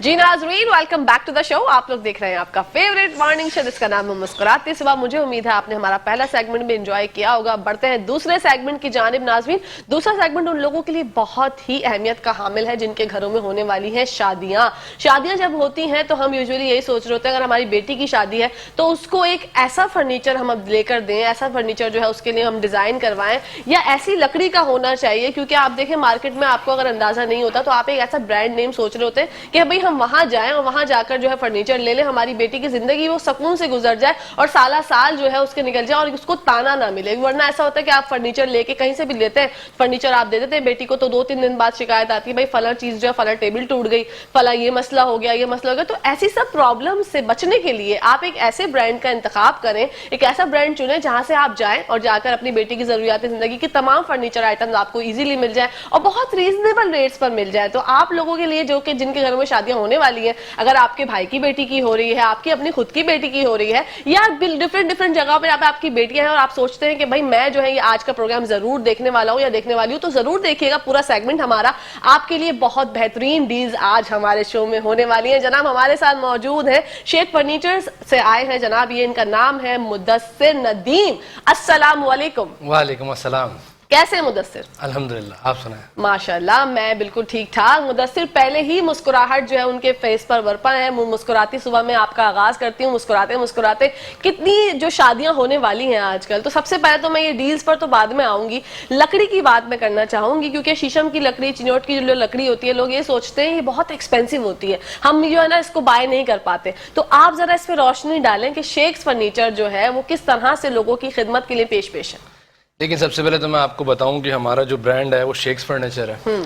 जी नाज़रीन, welcome back to the show. आप लोग देख रहे हैं आपका फेवरेट मॉर्निंग शो जिसका नाम है मुस्कुराते सुबह। मुझे उम्मीद है आपने हमारा पहला सेगमेंट भी एंजॉय किया होगा। बढ़ते हैं दूसरे सेगमेंट की जानिब नाज़रीन। दूसरा सेगमेंट उन लोगों के लिए बहुत ही अहमियत का हामिल है जिनके घरों में होने वाली है शादियां। शादियां जब होती हैं तो हम यूजुअली यही सोच रहे होते हैं, अगर हमारी बेटी की शादी है तो उसको एक ऐसा फर्नीचर हम अब लेकर दें, ऐसा फर्नीचर जो है उसके लिए हम डिजाइन करवाएं, या ऐसी लकड़ी का होना चाहिए। क्योंकि आप देखें मार्केट में आपको अगर अंदाजा नहीं होता तो आप एक ऐसा ब्रांड नेम सोच रहे होते हैं कि भाई हम वहां जाएं और वहां जाकर जो है फर्नीचर ले लें, हमारी बेटी की जिंदगी वो सुकून से गुजर जाए और साला साल जो है उसके निकल जाए और उसको ताना ना मिले। वरना ऐसा होता है कि आप फर्नीचर लेके कहीं से भी लेते हैं, फर्नीचर आप दे देते हैं बेटी को, तो 2-3 दिन बाद शिकायत आती है भाई फला चीज जो है, फला टेबल टूट गई, फला ये मसला हो गया, ये मसला हो गया। तो ऐसी सब प्रॉब्लम से बचने के लिए आप एक ऐसे ब्रांड का इंतखाब करें, एक ऐसा ब्रांड चुनें जहां से आप जाएं और जाकर अपनी बेटी की जरूरियात जिंदगी की तमाम फर्नीचर आइटम्स आपको इजीली मिल जाए और बहुत रीजनेबल रेट्स पर मिल जाए। तो आप लोगों के लिए जो कि जिनके घरों में शादियां होने वाली हैं, अगर आपके भाई की बेटी की हो रही है, आपकी अपनी खुद की बेटी की हो रही है, या डिफरेंट जगह पर आपकी बेटियां हैं और आप सोचते हैं कि भाई मैं जो है ये आज का प्रोग्राम जरूर देखने वाला हूं या देखने वाली हूं, तो जरूर देखिएगा पूरा सेगमेंट हमारा। आपके लिए बहुत बेहतरीन डील्स आज हमारे शो में होने वाली है। जनाब हमारे साथ मौजूद है, शेख फर्नीचर्स से आए हैं जनाब, ये इनका नाम है मुदस्सिर नदीम। अस्सलाम वालेकुम। वालेकुम अस्सलाम। कैसे हैं मुदस्सिर? अल्हम्दुलिल्लाह, आप सुनाएं। माशाल्लाह, मैं बिल्कुल ठीक ठाक। मुदस्सिर पहले ही मुस्कुराहट जो है उनके फेस पर बरपा है। मुस्कुराती सुबह में आपका आगाज करती हूँ, मुस्कुराते मुस्कुराते। कितनी जो शादियां होने वाली हैं आजकल, तो सबसे पहले तो मैं ये डील्स पर तो बाद में आऊंगी, लकड़ी की बात मैं करना चाहूंगी। क्योंकि शीशम की लकड़ी, चिनोट की जो लकड़ी होती है, लोग ये सोचते हैं ये बहुत एक्सपेंसिव होती है, हम जो है ना इसको बाय नहीं कर पाते। तो आप जरा इस पर रोशनी डालें कि शेख्स फर्नीचर जो है वो किस तरह से लोगों की खिदमत के लिए पेश है। लेकिन सबसे पहले तो मैं आपको बताऊं कि हमारा जो ब्रांड है वो शेख्स फर्नीचर है।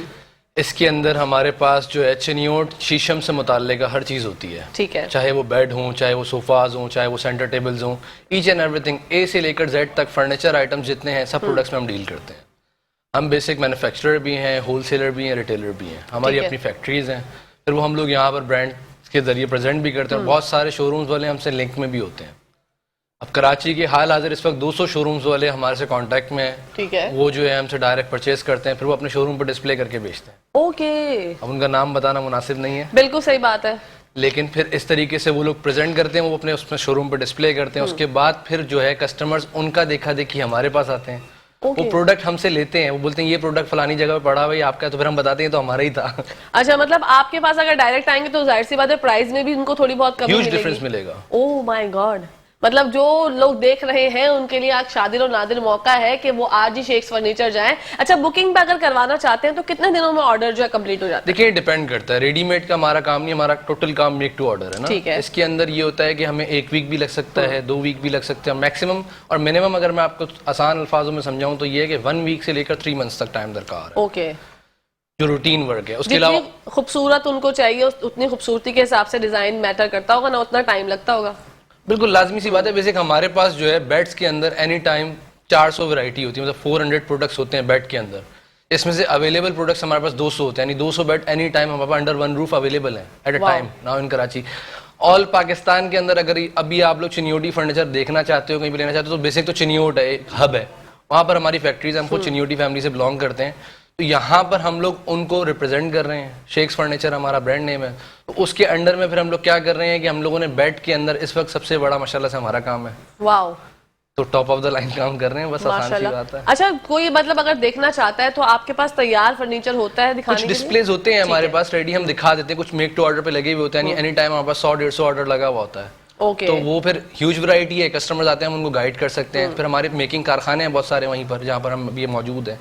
इसके अंदर हमारे पास जो है चिनियोट शीशम से मुताल्लिक हर चीज़ होती है। ठीक है। चाहे वो बेड हों, चाहे वो सोफाज हों, चाहे वो सेंटर टेबल्स हों, ईच एंड एवरीथिंग, ए से लेकर जेड तक फर्नीचर आइटम्स जितने हैं सब प्रोडक्ट्स में हम डील करते हैं। हम बेसिक मैन्युफैक्चरर भी हैं, होलसेलर भी हैं, रिटेलर भी हैं। हमारी अपनी फैक्ट्रीज हैं, फिर वो हम लोग यहाँ पर ब्रांड के जरिए प्रेजेंट भी करते हैं। बहुत सारे शोरूम्स वाले हमसे लिंक में भी होते हैं। अब कराची के हाल हाजिर इस वक्त 200 शोरूम्स वाले हमारे से कांटेक्ट में हैं। ठीक है। वो जो है हमसे डायरेक्ट परचेज करते हैं, फिर वो अपने शोरूम पर डिस्प्ले करके बेचते हैं। ओके। अब उनका नाम बताना मुनासिब नहीं है। बिल्कुल सही बात है। लेकिन फिर इस तरीके से वो लोग प्रेजेंट करते हैं, वो अपने उसमें शोरूम पर डिस्प्ले करते हैं। उसके बाद फिर जो है कस्टमर्स उनका देखा देखी हमारे पास आते हैं। वो प्रोडक्ट हमसे लेते हैं, वो बोलते हैं ये प्रोडक्ट फलानी जगह पे पड़ा भाई आपका, तो फिर हम बताते हैं तो हमारा ही था। अच्छा, मतलब आपके पास अगर डायरेक्ट आएंगे तो जाहिर सी बात है प्राइस में भी उनको थोड़ी बहुत कमी मिलेगी। डिफरेंस मिलेगा। ओह माय गॉड, मतलब जो लोग देख रहे हैं उनके लिए आज शादिर और नादिर मौका है कि वो आज ही शेख्स फर्नीचर जाएं। अच्छा, बुकिंग पे अगर करवाना चाहते हैं तो कितने दिनों में ऑर्डर जो है कंप्लीट हो जाता है? देखिए डिपेंड करता है, रेडीमेड का हमारा काम नहीं, हमारा टोटल काम मेक टू ऑर्डर है ना। ठीक है। इसके अंदर ये होता है कि हमें 1 वीक भी लग सकता है, 2 वीक भी लग सकते हैं मैक्सिमम, और मिनिमम अगर मैं आपको आसान अल्फाजों में समझाऊं तो ये है कि 1 वीक से लेकर 3 मंथ्स तक टाइम दरकार है। ओके। जो रूटीन वर्क है, उसके अलावा खूबसूरत उनको चाहिए उतनी खूबसूरती के हिसाब से डिजाइन मैटर करता होगा ना, उतना टाइम लगता होगा। बिल्कुल लाजमी सी बात है। बेसिक हमारे पास जो है बेड्स के अंदर एनी टाइम 400 वैरायटी होती है, मतलब 400 प्रोडक्ट्स होते हैं बेड के अंदर। इसमें से अवेलेबल प्रोडक्ट्स हमारे पास 200 होते हैं, यानी 200 बेड एनी टाइम हमारे पास अंडर वन रूफ अवेलेबल है at a time now in Karachi. All Pakistan के अंदर अगर अभी आप लोग चिनियोटी फर्नीचर देखना चाहते हो, कहीं भी लेना चाहते हो, तो बेसिक तो चिनियोट है, हब है, वहाँ पर हमारी फैक्ट्रीज है। हम खुद चिनियोटी फैमिली से बिलोंग करते हैं, तो यहाँ पर हम लोग उनको रिप्रेजेंट कर रहे हैं। शेख्स फर्नीचर हमारा ब्रांड नेम है। तो उसके अंडर में फिर हम लोग क्या कर रहे हैं कि हम लोगों ने बेड के अंदर इस वक्त सबसे बड़ा माशाल्लाह से हमारा काम है। वाओ, तो टॉप ऑफ द लाइन काम कर रहे हैं, बस आसान सी बात है। अच्छा, कोई मतलब अगर देखना चाहता है तो आपके पास तैयार फर्नीचर होता है दिखाने कुछ डिस्प्लेज होते हैं हमारे पास रेडी, हम दिखा देते हैं। कुछ मेक टू ऑर्डर पे लगे हुए होते हैं, एनी टाइम हमारे पास 100-150 ऑर्डर लगा हुआ होता है। ओके। तो वो फिर ह्यूज वैरायटी है, कस्टमर्स आते हैं, हम उनको गाइड कर सकते हैं। फिर हमारे मेकिंग कारखाने हैं बहुत सारे वहीं पर जहाँ पर हम अभी मौजूद हैं,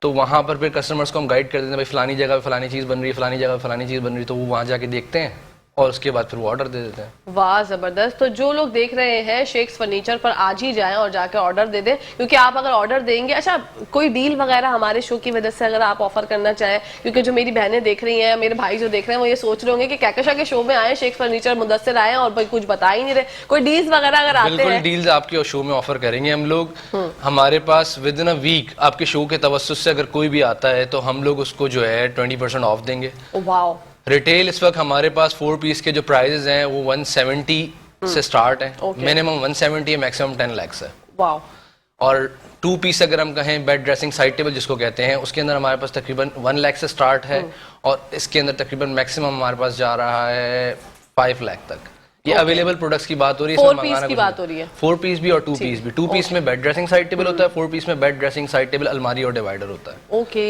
तो वहाँ पर फिर कस्टमर्स को हम गाइड कर देते हैं, भाई फलानी जगह पे फलानी चीज़ बन रही है, फलानी जगह पे फलानी चीज़ बन रही है, तो वो वहाँ जाके देखते हैं और उसके बाद फिर वो ऑर्डर दे देते हैं। वाह, जबरदस्त। तो जो लोग देख रहे हैं शेख्स फर्नीचर पर आज ही जाएं और जाकर ऑर्डर दे दें, क्योंकि आप अगर ऑर्डर देंगे, अच्छा कोई डील वगैरह हमारे शो की वजह से अगर आप ऑफर करना चाहें, क्योंकि जो मेरी बहनें देख रही हैं, मेरे भाई जो देख रहे हैं, वो ये सोच रहे होंगे कि कहकशा के शो में आए शेख्स फर्नीचर, मुदस्सिर आए और भाई कुछ बता ही नहीं रहे, कोई डील्स वगैरह अगर आते हैं? बिल्कुल डील्स आपके शो में ऑफर करेंगे हम लोग। हमारे पास विद इन अ वीक आपके शो के तवस्सुस से अगर कोई भी आता है तो हम लोग उसको जो है 20% ऑफ देंगे। वाह। रिटेल इस वक्त हमारे पास 4 पीस के जो प्राइजेस हैं वो 170 से स्टार्ट है, मिनिमम 170 है, मैक्सिमम 10 लाख है। वाह। और 2 पीस अगर हम कहें बेड ड्रेसिंग साइड टेबल जिसको कहते हैं, उसके अंदर हमारे पास तकरीबन 1 लाख से स्टार्ट है और इसके अंदर तकरीबन मैक्सिमम हमारे पास जा रहा है 5 लाख तक। ये अवेलेबल प्रोडक्ट्स की बात हो रही है, 4 पीस की बात हो रही है। 4 पीस भी और 2 पीस भी। 2 पीस में बेड ड्रेसिंग साइड टेबल होता है, 4 पीस में बेड ड्रेसिंग साइड टेबल, अलमारी और डिवाइडर होता है। ओके।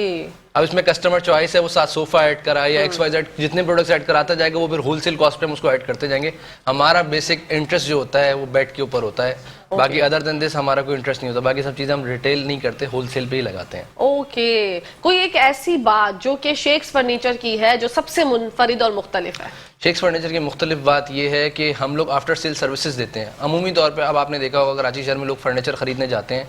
अब इसमें कस्टमर चॉइस है, वो साथ सोफा ऐड कराए या XYZ जितने प्रोडक्ट्स ऐड कराता जाएगा वो फिर होलसेल कॉस्ट पे हम उसको ऐड करते जाएंगे। हमारा बेसिक इंटरेस्ट जो होता है वो बेड के ऊपर होता है, बाकी अदर देन दिस हमारा कोई इंटरेस्ट नहीं होता। बाकी सब चीजें हम रिटेल नहीं करते, होलसेल पे ही लगाते हैं। ओके। कोई एक ऐसी बात जो कि शेख्स फर्नीचर की है जो सबसे मुनफरिद और मुख्तलिफ है? शेख्स फर्नीचर की मुख्तलिफ बात यह है कि हम लोग आफ्टर सेल सर्विसेज देते हैं। अमूमी तौर पर अब आपने देखा होगा कराची शहर में लोग फर्नीचर खरीदने जाते हैं,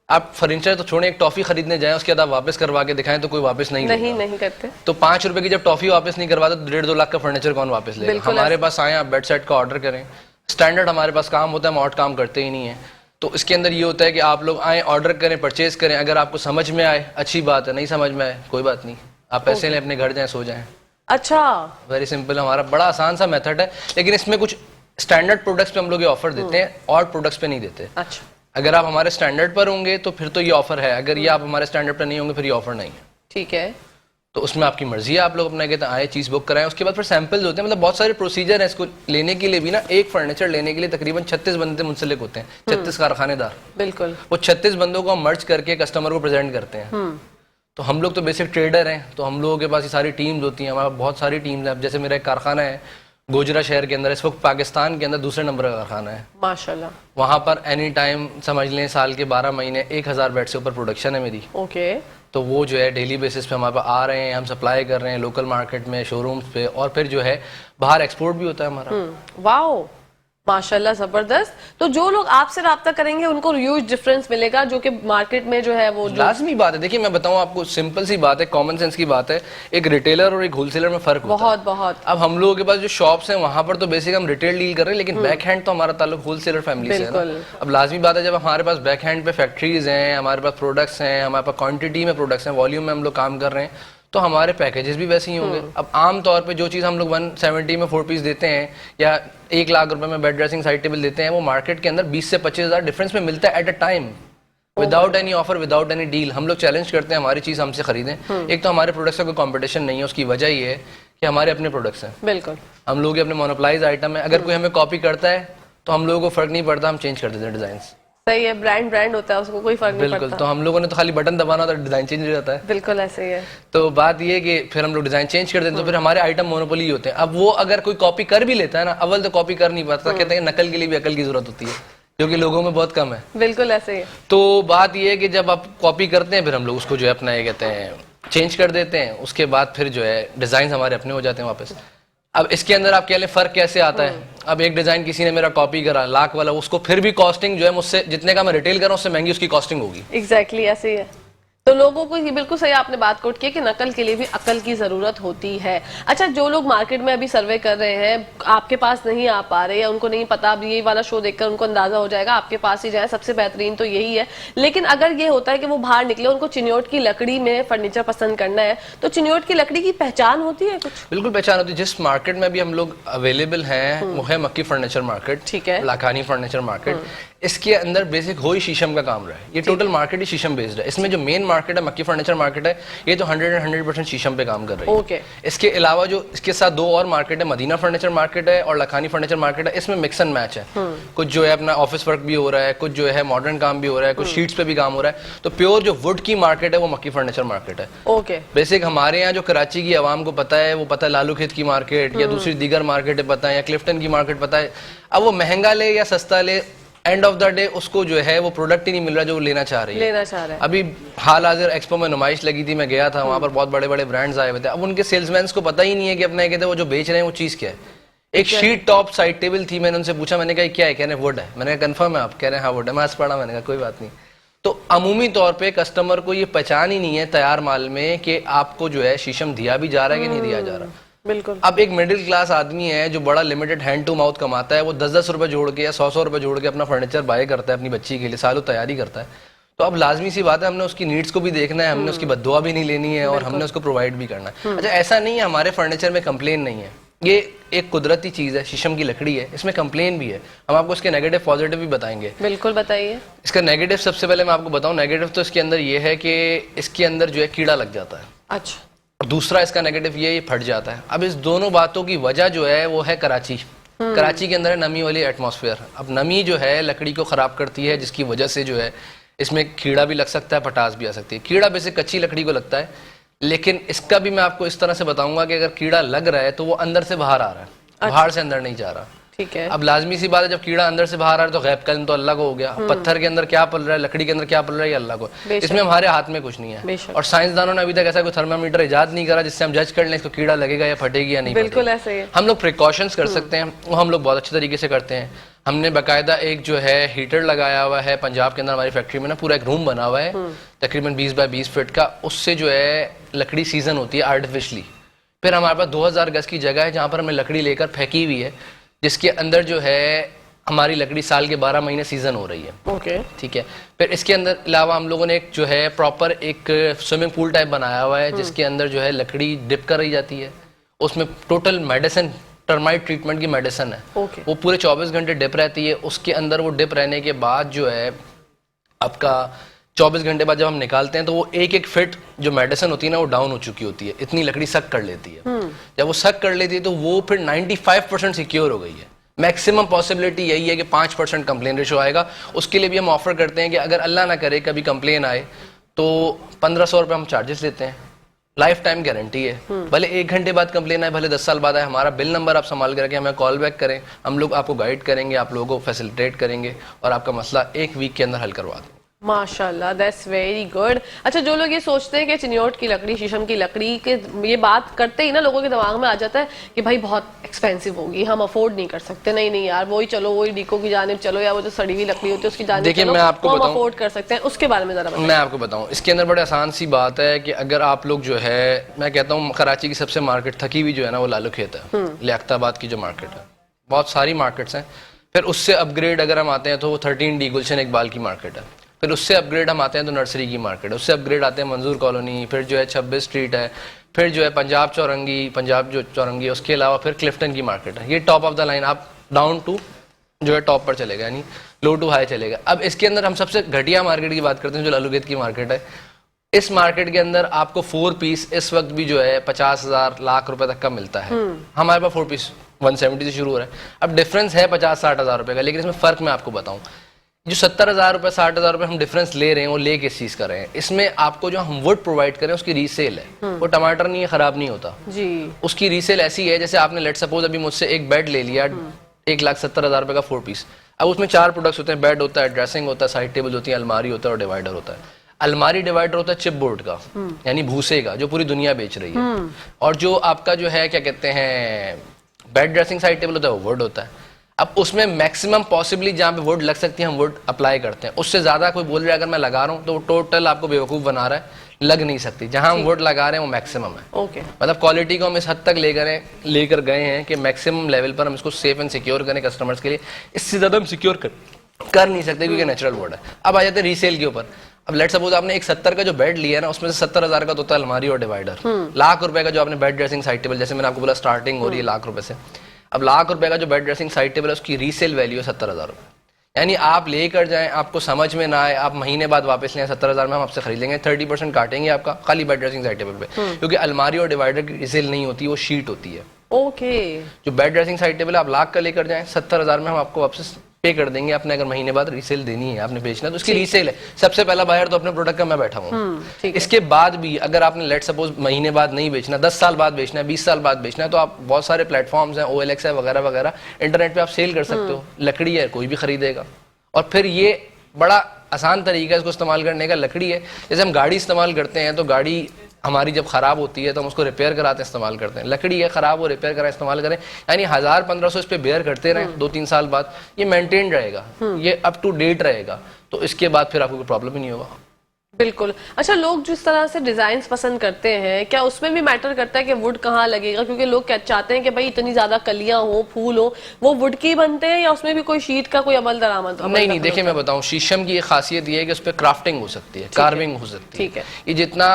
आप फर्नीचर तो छोड़े, एक टॉफी खरीदने जाएं उसके बाद आप वापस करवा के दिखाएं तो कोई वापस नहीं करते। तो 5 रुपए की जब टॉफी वापस नहीं करवाते तो 1.5-2 लाख का फर्नीचर कौन वापस लेगा? हमारे पास आए, आप बेड सेट का ऑर्डर करें, स्टैंडर्ड हमारे पास काम होता है, हम आउट काम करते ही नहीं है। तो इसके अंदर ये होता है कि आप लोग आए, ऑर्डर करें, परचेज करें, अगर आपको समझ में आए अच्छी बात है, नहीं समझ में आए कोई बात नहीं, आप पैसे लें, अपने घर जाएं, सो जाएं। अच्छा, वेरी सिंपल, हमारा बड़ा आसान सा मेथड है। लेकिन इसमें कुछ स्टैंडर्ड प्रोडक्ट्स पे हम लोग ये ऑफर देते हैं और प्रोडक्ट्स पे नहीं देते। अच्छा, अगर आप हमारे स्टैंडर्ड पर होंगे तो फिर तो ये ऑफर है, अगर ये आप हमारे स्टैंडर्ड पर नहीं होंगे फिर ये ऑफर नहीं है। ठीक है। तो उसमें आपकी मर्जी है, आप लोग अपना कहते हैं आए, चीज बुक कराएं, उसके बाद फिर सैंपल्स होते हैं। मतलब बहुत सारे प्रोसीजर है इसको लेने के लिए भी ना। एक फर्नीचर लेने के लिए तकरीबन 36 बंदे मुंसलिक होते हैं, 36 कारखानेदार। बिल्कुल। वो 36 बंदों को हम मर्ज करके कस्टमर को प्रेजेंट करते हैं। तो हम लोग तो बेसिक ट्रेडर हैं, तो हम लोगों के पास ये सारी टीम्स होती हैं, हमारे बहुत सारी टीम्स हैं। अब जैसे मेरा एक कारखाना है गोजरा शहर के अंदर, इस वक्त पाकिस्तान के अंदर दूसरे नंबर का कारखाना है माशाल्लाह। वहाँ पर एनी टाइम समझ लें साल के 12 महीने 1000 बेड से ऊपर प्रोडक्शन है मेरी। ओके। तो वो जो है डेली बेसिस पे हमारे पास आ रहे हैं, हम सप्लाई कर रहे हैं लोकल मार्केट में, शोरूम्स पे, और फिर जो है बाहर एक्सपोर्ट भी होता है हमारा। वाओ, माशाल्लाह, जबरदस्त। तो जो लोग आपसे रब्ता करेंगे उनको ह्यूज डिफरेंस मिलेगा जो कि मार्केट में जो है वो लाजमी बात है। देखिए मैं बताऊं आपको, सिंपल सी बात है, कॉमन सेंस की बात है, एक रिटेलर और एक होलसेलर में फर्क होता है। बहुत। अब हम लोगों के पास जो शॉप्स हैं वहां पर तो बेसिक हम रिटेल डील कर रहे हैं, लेकिन बैक हैंड तो हमारा ताल्लुक होलसेलर फैमिली से है ना। अब लाजमी बात है, जब हमारे पास बैक हैंड पे फैक्ट्रीज हैं, हमारे पास प्रोडक्ट्स हैं, हमारे पास क्वांटिटी में प्रोडक्ट्स हैं, वॉल्यूम में हम लोग काम कर रहे हैं, तो हमारे पैकेजेस भी वैसे ही होंगे। अब आम तौर पे जो चीज़ हम लोग 170 में 4 पीस देते हैं या 1 लाख रुपए में बेड ड्रेसिंग साइड टेबल देते हैं, वो मार्केट के अंदर 20 से 25 हज़ार डिफरेंस में मिलता है at a time, without any offer, without any deal. हम लोग चैलेंज करते हैं हमारी चीज़ हमसे खरीदें। एक तो हमारे प्रोडक्ट्स का कोई कॉम्पिटिशन नहीं है, उसकी वजह ये है कि हमारे अपने प्रोडक्ट्स हैं। बिल्कुल, हम लोग अपने मोनोप्लाइज आइटम है, अगर कोई हमें कॉपी करता है तो हम लोगों को फर्क नहीं पड़ता, हम चेंज कर देते हैं डिजाइन। सही है, ब्रांड होता है, उसको कोई फर्क नहीं पड़ता। बिल्कुल, तो हम लोगों ने तो खाली बटन दबाना होता है, डिजाइन चेंज हो जाता है। बिल्कुल ऐसे ही है। तो बात ये है कि फिर हम लोग डिजाइन चेंज कर देते हैं, तो फिर हमारे आइटम मोनोपोली होते हैं। अब वो अगर कोई कॉपी कर भी लेता है ना, अव्वल तो कॉपी कर नहीं पाता, कहते हैं नकल के लिए भी अकल की जरूरत होती है, क्योंकि लोगों में बहुत कम है। बिल्कुल ऐसे ही है। तो बात ये है कि जब आप कॉपी करते हैं फिर हम लोग उसको जो है अपना ये कहते हैं चेंज कर देते हैं, उसके बाद फिर जो है डिजाइन हमारे अपने हो जाते हैं वापस। अब इसके अंदर आप कह लें फर्क कैसे आता है। अब एक डिजाइन किसी ने मेरा कॉपी करा लाख वाला, उसको फिर भी कॉस्टिंग जो है मुझसे जितने का मैं रिटेल कर रहा हूँ उससे महंगी उसकी कॉस्टिंग होगी। एग्जैक्टली ऐसे ही है। तो लोगों को ये बिल्कुल सही आपने बात कोट की कि नकल के लिए भी अकल की जरूरत होती है। अच्छा, जो लोग मार्केट में अभी सर्वे कर रहे हैं, आपके पास नहीं आ पा रहे या उनको नहीं पता, अब ये वाला शो देखकर उनको अंदाजा हो जाएगा, आपके पास ही जाए, सबसे बेहतरीन तो यही है। लेकिन अगर ये होता है कि वो बाहर निकले, उनको चिन्योट की लकड़ी में फर्नीचर पसंद करना है, तो चिन्योट की लकड़ी की पहचान होती है कुछ? बिल्कुल पहचान होती है। जिस मार्केट में भी हम लोग अवेलेबल हैं वो है मक्की फर्नीचर मार्केट, ठीक है, लाखानी फर्नीचर मार्केट। इसके अंदर बेसिक हो ही शीशम का काम रहा है, ये टोटल मार्केट ही शीशम बेस्ड है। इसमें जो मेन मार्केट है मक्की फर्नीचर मार्केट है, ये तो 100% शीशम पे काम कर रही है। ओके। इसके अलावा जो इसके साथ 2 और मार्केट है, मदीना फर्नीचर मार्केट है और लखानी फर्नीचर मार्केट है। इसमें मिक्स एंड मैच है, कुछ जो है अपना ऑफिस वर्क भी हो रहा है, कुछ जो है मॉडर्न काम भी हो रहा है, कुछ शीट्स पे भी काम हो रहा है। तो प्योर जो वुड की मार्केट है वो मक्की फर्नीचर मार्केट है। ओके। बेसिक हमारे यहाँ जो कराची की आवाम को पता है, वो पता है लालू खेत की मार्केट या दूसरी दीगर मार्केट पता है या क्लिफ्टन की मार्केट पता है। अब वो महंगा ले या सस्ता ले, एंड ऑफ द डे उसको जो है वो प्रोडक्ट ही नहीं मिल रहा जो वो लेना चाह रही है। अभी हाल हाजिर एक्सपो में नुमाइश लगी थी, मैं गया था, वहां पर बहुत बड़े बड़े ब्रांड्स आए हुए थे। अब उनके सेल्समैन को पता ही नहीं है कि अपना कहते हैं वो जो बेच रहे हैं वो चीज क्या है। एक शीट टॉप साइड टेबल थी, मैंने उनसे पूछा, मैंने कहा क्या है, कह रहे वुड है। मैंने कहा कंफर्म है आप? कह रहे हैं हाँ वुड है। मैं हंस पड़ा, मैंने कहा कोई बात नहीं। तो अमूमी तौर पे कस्टमर को ये पहचान ही नहीं है तैयार माल में कि आपको जो है शीशम दिया भी जा रहा है कि नहीं दिया जा रहा। बिल्कुल। अब एक मिडिल क्लास आदमी है जो बड़ा लिमिटेड हैंड टू माउथ कमाता है, वो 10-10 रुपए जोड़ के या 100-100 रुपए जोड़ के अपना फर्नीचर बाय करता है अपनी बच्ची के लिए, सालों तैयारी करता है। तो अब लाजमी सी बात है, हमने उसकी नीड्स को भी देखना है, हमने उसकी बद्दुआ भी नहीं लेनी है और हमने उसको प्रोवाइड भी करना है। अच्छा, ऐसा नहीं है हमारे फर्नीचर में कंप्लेन नहीं है, ये एक कुदरती चीज़ है, शीशम की लकड़ी है, इसमें कंप्लेन भी है। हम आपको इसके नेगेटिव पॉजिटिव भी बताएंगे। बिल्कुल बताइए। इसका नेगेटिव सबसे पहले मैं आपको बताऊं, नेगेटिव तो इसके अंदर ये है कि इसके अंदर जो है कीड़ा लग जाता है। अच्छा। और दूसरा इसका नेगेटिव ये फट जाता है। अब इस दोनों बातों की वजह जो है वो है कराची। कराची के अंदर है नमी वाली एटमॉस्फेयर। अब नमी जो है लकड़ी को ख़राब करती है, जिसकी वजह से जो है इसमें कीड़ा भी लग सकता है, पटास भी आ सकती है। कीड़ा बेसिक कच्ची लकड़ी को लगता है, लेकिन इसका भी मैं आपको इस तरह से बताऊंगा कि अगर कीड़ा लग रहा है तो वो अंदर से बाहर आ रहा है, बाहर से अंदर नहीं जा रहा। ठीक है। अब लाजमी सी बात है, जब कीड़ा अंदर से बाहर आ रहा है तो गैब का इल्म तो अल्लाह को हो गया। पत्थर के अंदर क्या पल रहा है, लकड़ी के अंदर क्या पल रहा है, ये अल्लाह को। इसमें हमारे हाथ में कुछ नहीं है। और साइंसदानों ने अभी तक ऐसा कोई थर्मामीटर इजाद नहीं करा जिससे हम जज कर लें इसको कीड़ा लगेगा या फटेगी या नहीं। बिल्कुल ऐसे ही हम लोग प्रिकॉशंस कर सकते हैं, वो हम लोग बहुत अच्छे तरीके से करते हैं। हमने बाकायदा एक जो है हीटर लगाया हुआ है पंजाब के अंदर हमारी फैक्ट्री में ना, पूरा एक रूम बना हुआ है तकरीबन 20 बाय 20 फीट का। उससे जो है लकड़ी सीजन होती है आर्टिफिशली। फिर हमारे पास 2000 गज की जगह है जहाँ पर हमने लकड़ी लेकर फेंकी हुई है, जिसके अंदर जो है हमारी लकड़ी साल के 12 महीने सीजन हो रही है। ओके। ठीक है। फिर इसके अंदर अलावा हम लोगों ने एक जो है प्रॉपर एक स्विमिंग पूल टाइप बनाया हुआ है, जिसके अंदर जो है लकड़ी डिप कर रही जाती है। उसमें टोटल मेडिसिन, टर्माइट ट्रीटमेंट की मेडिसिन है। वो पूरे 24 घंटे डिप रहती है। उसके अंदर वो डिप रहने के बाद जो है आपका 24 घंटे बाद जब हम निकालते हैं तो वो एक एक फिट जो मेडिसिन होती है ना वो डाउन हो चुकी होती है, इतनी लकड़ी सक कर लेती है। जब वो सक कर लेती है तो वो फिर 95% सिक्योर हो गई है। मैक्सिमम पॉसिबिलिटी यही है कि 5% कंप्लेन रेशो आएगा। उसके लिए भी हम ऑफर करते हैं कि अगर अल्लाह ना करे कभी कंप्लेन आए तो 1500 रुपये हम चार्जेस लेते हैं। लाइफ टाइम गारंटी है, भले 1 घंटे बाद कंप्लेन आए, भले 10 साल बाद आए, हमारा बिल नंबर आप संभाल कर रखें, हमें कॉल बैक करें, हम लोग आपको गाइड करेंगे, आप लोगों को फैसिलिटेट करेंगे और आपका मसला 1 वीक के अंदर हल करवा देंगे। माशाल्लाह, दैट्स वेरी गुड। अच्छा, जो लोग ये सोचते हैं कि चिनियोट की लकड़ी, शीशम की लकड़ी के ये बात करते ही ना लोगों के दिमाग में आ जाता है कि भाई बहुत एक्सपेंसिव होगी, हम अफोर्ड नहीं कर सकते। नहीं नहीं यार, वही चलो, वही डीको की जानिब चलो, या वो जो सड़ी हुई लकड़ी होती है उसकी जानिब देखिए, चलो, मैं आपको हम बताऊं, अफोर्ड कर सकते हैं। उसके बारे में जरा बताइए। मैं आपको बताऊं, इसके अंदर बड़े आसान सी बात है कि अगर आप लोग जो है, मैं कहता हूँ कराची की सबसे मार्केट थकी हुई जो है ना वो लालू खेत है, लियाकताबाद की जो मार्केट है। बहुत सारी मार्केट्स हैं। फिर उससे अपग्रेड अगर हम आते हैं तो वो 13D गुलशन इकबाल की मार्केट है। फिर उससे अपग्रेड हम आते हैं तो नर्सरी की मार्केट है। उससे अपग्रेड आते हैं मंजूर कॉलोनी, फिर जो है 26 स्ट्रीट है, फिर जो है पंजाब चौरंगी, उसके अलावा फिर क्लिफ्टन की मार्केट है। ये टॉप ऑफ द लाइन, आप डाउन टू जो है टॉप पर चलेगा, यानी लो टू हाई चलेगा। अब इसके अंदर हम सबसे घटिया मार्केट की बात करते हैं जो लालूगेत की मार्केट है। इस मार्केट के अंदर आपको 4 पीस इस वक्त भी जो है 50,000 लाख रुपए तक का मिलता है। हमारे पास 4 पीस 170 से शुरू हो रहा है। अब डिफरेंस है 50-60 हज़ार रुपए का, लेकिन इसमें फर्क मैं आपको बताऊं, जो 70,000 रुपए 60,000 रुपए हम डिफरेंस ले रहे हैं वो ले किस चीज कर रहे हैं, इसमें आपको जो हम वुड प्रोवाइड करें उसकी रीसेल है। वो टमाटर नहीं है, खराब नहीं होता जी। उसकी रीसेल ऐसी है जैसे आपने लेट सपोज अभी मुझसे एक बेड ले लिया 1,70,000 रुपए का 4 पीस। अब उसमें 4 प्रोडक्ट्स होते हैं, बेड होता है, ड्रेसिंग होता है, साइड टेबल होती है, अलमारी होता है और डिवाइडर होता है। अलमारी डिवाइडर होता है चिप बोर्ड का, यानी भूसे का, जो पूरी दुनिया बेच रही है। और जो आपका जो है क्या कहते हैं बेड ड्रेसिंग साइड टेबल होता है वो वुड होता है। अब उसमें मैक्सिमम पॉसिबली जहाँ पे वुड लग सकती है हम वुड अप्लाई करते हैं। उससे ज्यादा कोई बोल रहा है अगर मैं लगा रहा हूँ तो वो टोटल आपको बेवकूफ बना रहा है, लग नहीं सकती। जहाँ हम वुड लगा रहे हैं वो मैक्सिमम है। मतलब क्वालिटी को हम इस हद तक लेकर गए हैं कि मैक्सिमम लेवल पर हम इसको सेफ एंड सिक्योर करें कस्टमर्स के लिए। इससे ज्यादा हम सिक्योर कर नहीं सकते क्योंकि नेचुरल वुड है। अब आ जाते हैं रीसेल के ऊपर। अब लेट सपोज आपने एक 70 का जो बेड लिया है ना, उसमें से 70,000 का तो होता है अलमारी और डिवाइडर। लाख रुपए का जो आपने बेड ड्रेसिंग साइड टेबल, जैसे मैंने आपको बोला स्टार्टिंग हो रही है लाख रुपए से। अब लाख रुपए का जो बेड ड्रेसिंग साइड टेबल है उसकी रीसेल वैल्यू है 70,000 रुपए। यानी आप लेकर जाएं, आपको समझ में ना आए, आप महीने बाद वापस लें, 70,000 में हम आपसे खरीद लेंगे, 30% काटेंगे आपका खाली बेड ड्रेसिंग साइड टेबल पे, क्योंकि अलमारी और डिवाइडर की रीसेल नहीं होती, वो शीट होती है। ओके। जो बेड ड्रेसिंग साइड टेबल आप लाख का लेकर जाएं, 70,000 में हम आपको वापस पे कर देंगे। आपने अगर महीने बाद रीसेल देनी है, आपने बेचना तो उसकी रीसेल है। सबसे पहला बायर तो अपने प्रोडक्ट का मैं बैठा हूँ। इसके बाद भी अगर आपने लेट सपोज महीने बाद नहीं बेचना, 10 साल बाद बेचना है, 20 साल बाद बेचना है, तो आप बहुत सारे प्लेटफॉर्म्स हैं, OLX है वगैरह वगैरह, इंटरनेट पे आप सेल कर सकते हो। लकड़ी है, कोई भी खरीदेगा। और फिर ये बड़ा आसान तरीका है इसको इस्तेमाल करने का। लकड़ी है, जैसे हम गाड़ी इस्तेमाल करते हैं तो गाड़ी हमारी जब खराब होती है तो हम उसको रिपेयर कराते इस्तेमाल करते हैं। लकड़ी है, खराब हो रिपेयर करा इस्तेमाल करें, यानी 1000-1500 इस पे बेयर करते रहें, 2-3 साल बाद ये मेंटेन रहेगा, ये अप टू डेट रहेगा, तो इसके बाद फिर आपको कोई प्रॉब्लम ही नहीं होगा। बिल्कुल। अच्छा, लोग जिस तरह से डिजाइन पसंद करते हैं, क्या उसमें भी मैटर करता है कि वुड कहाँ लगेगा? क्योंकि लोग क्या चाहते हैं कि भाई इतनी ज्यादा कलियां हो, फूल हो, वो वुड की बनते हैं या उसमें भी कोई शीट का कोई अमल दरामद? नहीं, देखिए मैं बताऊं, शीशम की एक खासियत ये है कि उस पर क्राफ्टिंग हो सकती है, कार्विंग हो सकती है। ठीक है। ये जितना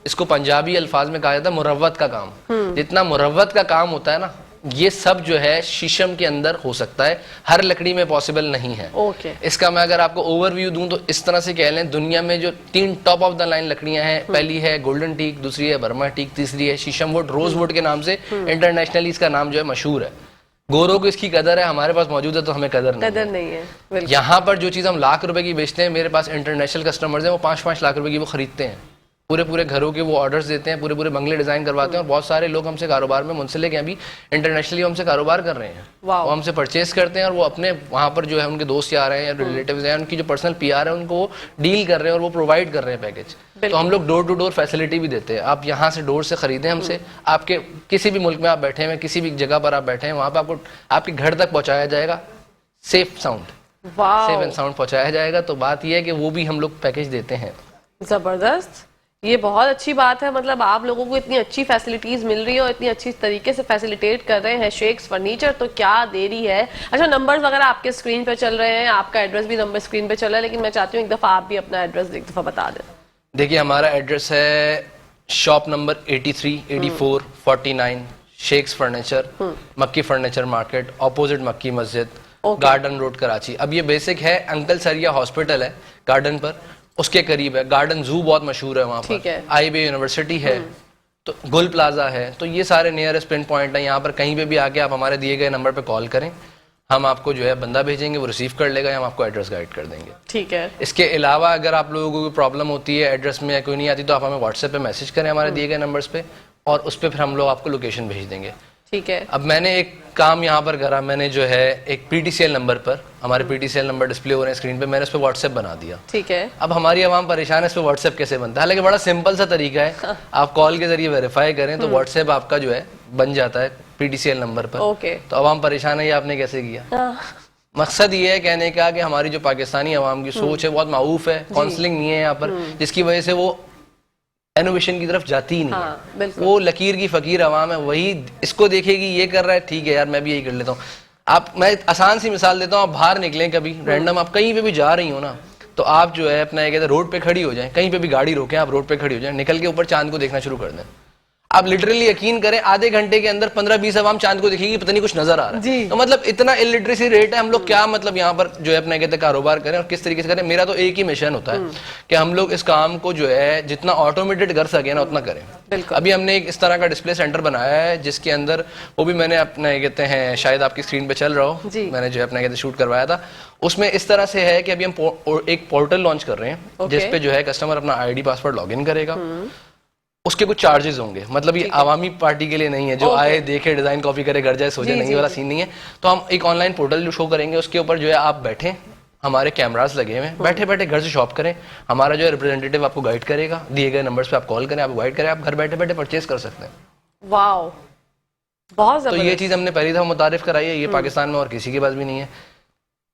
इसको पंजाबी अल्फाज में कहा जाता है मुरव्वत का काम, जितना मुरव्वत का काम होता है ना ये सब जो है शीशम के अंदर हो सकता है, हर लकड़ी में पॉसिबल नहीं है। ओके। इसका मैं अगर आपको ओवरव्यू दूं तो इस तरह से कह लें, दुनिया में जो 3 टॉप ऑफ द लाइन लकड़ियां हैं, पहली है गोल्डन टीक, दूसरी है बर्मा टीक, तीसरी है शीशम वुड, रोज वुड के नाम से इंटरनेशनली इसका नाम जो है मशहूर है। गोरों को इसकी कदर है, हमारे पास मौजूद है तो हमें कदर नहीं है। बिल्कुल। यहाँ पर जो चीज़ हम लाख रुपए की बेचते हैं, मेरे पास इंटरनेशनल कस्टमर्स हैं, वो 5-5 लाख रुपए की वो खरीदते हैं। पूरे पूरे घरों के वो ऑर्डर्स देते हैं, पूरे पूरे बंगले डिजाइन करवाते हैं, और बहुत सारे लोग हमसे कारोबार में मुंसलिक हैं, अभी इंटरनेशनली हमसे कारोबार कर रहे हैं। वो हमसे परचेज करते हैं और वो अपने वहाँ पर जो है उनके दोस्त यार हैं या रिलेटिव्स हैं, उनकी जो पर्सनल पीआर है उनको वो डील कर रहे हैं और वो प्रोवाइड कर रहे हैं पैकेज। तो हम लोग डोर टू डोर फैसिलिटी भी देते हैं। आप यहाँ से डोर से खरीदें हमसे, आपके किसी भी मुल्क में आप बैठे हैं, किसी भी जगह पर आप बैठे हैं, वहाँ पर आपको आपके घर तक पहुँचाया जाएगा, सेफ साउंड एंड साउंड पहुँचाया जाएगा। तो बात यह है कि वो भी हम लोग पैकेज देते हैं। जबरदस्त, ये बहुत अच्छी बात है। मतलब आप लोगों को इतनी अच्छी फैसिलिटीज मिल रही है और इतनी अच्छी तरीके से फैसिलिटेट कर रहे हैं शेख्स फर्नीचर, तो क्या देरी है। अच्छा, नंबर्स वगैरह आपके स्क्रीन पे चल रहे हैं, आपका एड्रेस भी नंबर स्क्रीन पे चल रहा है, लेकिन मैं चाहती हूँ एक दफा आप भी अपना एड्रेस एक दफा बता दें। देखिए, हमारा एड्रेस है शॉप नंबर 83, 84, 49 शेख्स फर्नीचर, मक्की फर्नीचर मार्केट, ऑपोजिट मक्की मस्जिद, गार्डन रोड कराची। अब ये बेसिक है, अंकल सरिया हॉस्पिटल है गार्डन पर, उसके करीब है। गार्डन जू बहुत मशहूर है वहाँ पर, IB यूनिवर्सिटी है, तो गुल प्लाजा है, तो ये सारे नियरेस्ट पिन पॉइंट है। यहाँ पर कहीं पे भी आके आप हमारे दिए गए नंबर पे कॉल करें, हम आपको जो है बंदा भेजेंगे, वो रिसीव कर लेगा, हम आपको एड्रेस गाइड कर देंगे। ठीक है। इसके अलावा अगर आप लोगों को कोई प्रॉब्लम होती है एड्रेस में या कोई नहीं आती, तो आप हमें व्हाट्सएप पे मैसेज करें हमारे दिए गए नंबर्स पे, और उस पर फिर हम लोग आपको लोकेशन भेज देंगे। ठीक है। अब मैंने एक काम यहाँ पर करा, मैंने जो है एक PTCL नंबर पर, हमारे PTCL नंबर डिस्प्ले हो रहे हैं स्क्रीन पे, मैंने उस पर व्हाट्सएप बना दिया। ठीक है। अब हमारी आवाम परेशान है इस पर व्हाट्सएप कैसे बनता है, हालांकि बड़ा सिंपल सा तरीका है। आप कॉल के जरिए वेरीफाई करें तो व्हाट्सएप आपका जो है बन जाता है PTCL नंबर पर। ओके। तो आवाम परेशान है, ये आपने कैसे किया। मकसद ये है कहने का कि हमारी जो पाकिस्तानी आवाम की सोच है बहुत माऊफ है, काउंसलिंग नहीं है यहाँ पर, जिसकी वजह से वो इनोवेशन की तरफ जाती ही नहीं है। वो लकीर की फकीर आवाम है, वही इसको देखेगी ये कर रहा है, ठीक है यार मैं भी यही कर लेता हूँ। आप, मैं आसान सी मिसाल देता हूँ, आप बाहर निकलें कभी रैंडम, आप कहीं पे भी जा रही हो ना, तो आप जो है अपना ये कहते हैं रोड पे खड़ी हो जाएं, कहीं पे भी गाड़ी रोकें, आप रोड पे खड़ी हो जाएं, निकल के ऊपर चांद को देखना शुरू कर दें। आप लिटरली यकीन करें, आधे घंटे के अंदर 15-20 अवाम चांद को देखेगी, पता नहीं कुछ नजर आ रहा है। तो मतलब इतना इलिटरेसी रेट है, हम लोग क्या मतलब यहाँ पर जो है अपना कहते हैं कारोबार करें और किस तरीके से करें। मेरा तो एक ही मिशन होता है कि हम लोग इस काम को जो है जितना ऑटोमेटेड कर सके ना उतना करें। अभी हमने एक इस तरह का डिस्प्ले सेंटर बनाया है, जिसके अंदर वो भी मैंने अपना कहते हैं, शायद आपकी स्क्रीन पे चल रहा हो, मैंने जो है अपना कहते शूट करवाया था। उसमें इस तरह से है कि अभी हम एक पोर्टल लॉन्च कर रहे हैं, जिसपे जो है कस्टमर अपना ID पासवर्ड लॉग इन करेगा, उसके कुछ चार्जेस होंगे। मतलब ये आवामी पार्टी के लिए नहीं है, जो आए देखे डिजाइन कॉपी करे घर जाए सो जाए, नहीं वाला सीन नहीं है। तो हम एक ऑनलाइन पोर्टल जो शो करेंगे, उसके ऊपर जो है आप बैठे, हमारे कैमरास लगे हुए हैं, बैठे बैठे घर से शॉप करें, हमारा जो है रिप्रेजेंटेटिव आपको गाइड करेगा, दिए गए नंबर्स पे आप कॉल करें, आपको गाइड करें, आप घर बैठे बैठे परचेज कर सकते हैं। वाओ, बहुत तो ये चीज हमने पहली दफा मुतारिफ कराई है, ये पाकिस्तान में और किसी के पास भी नहीं है।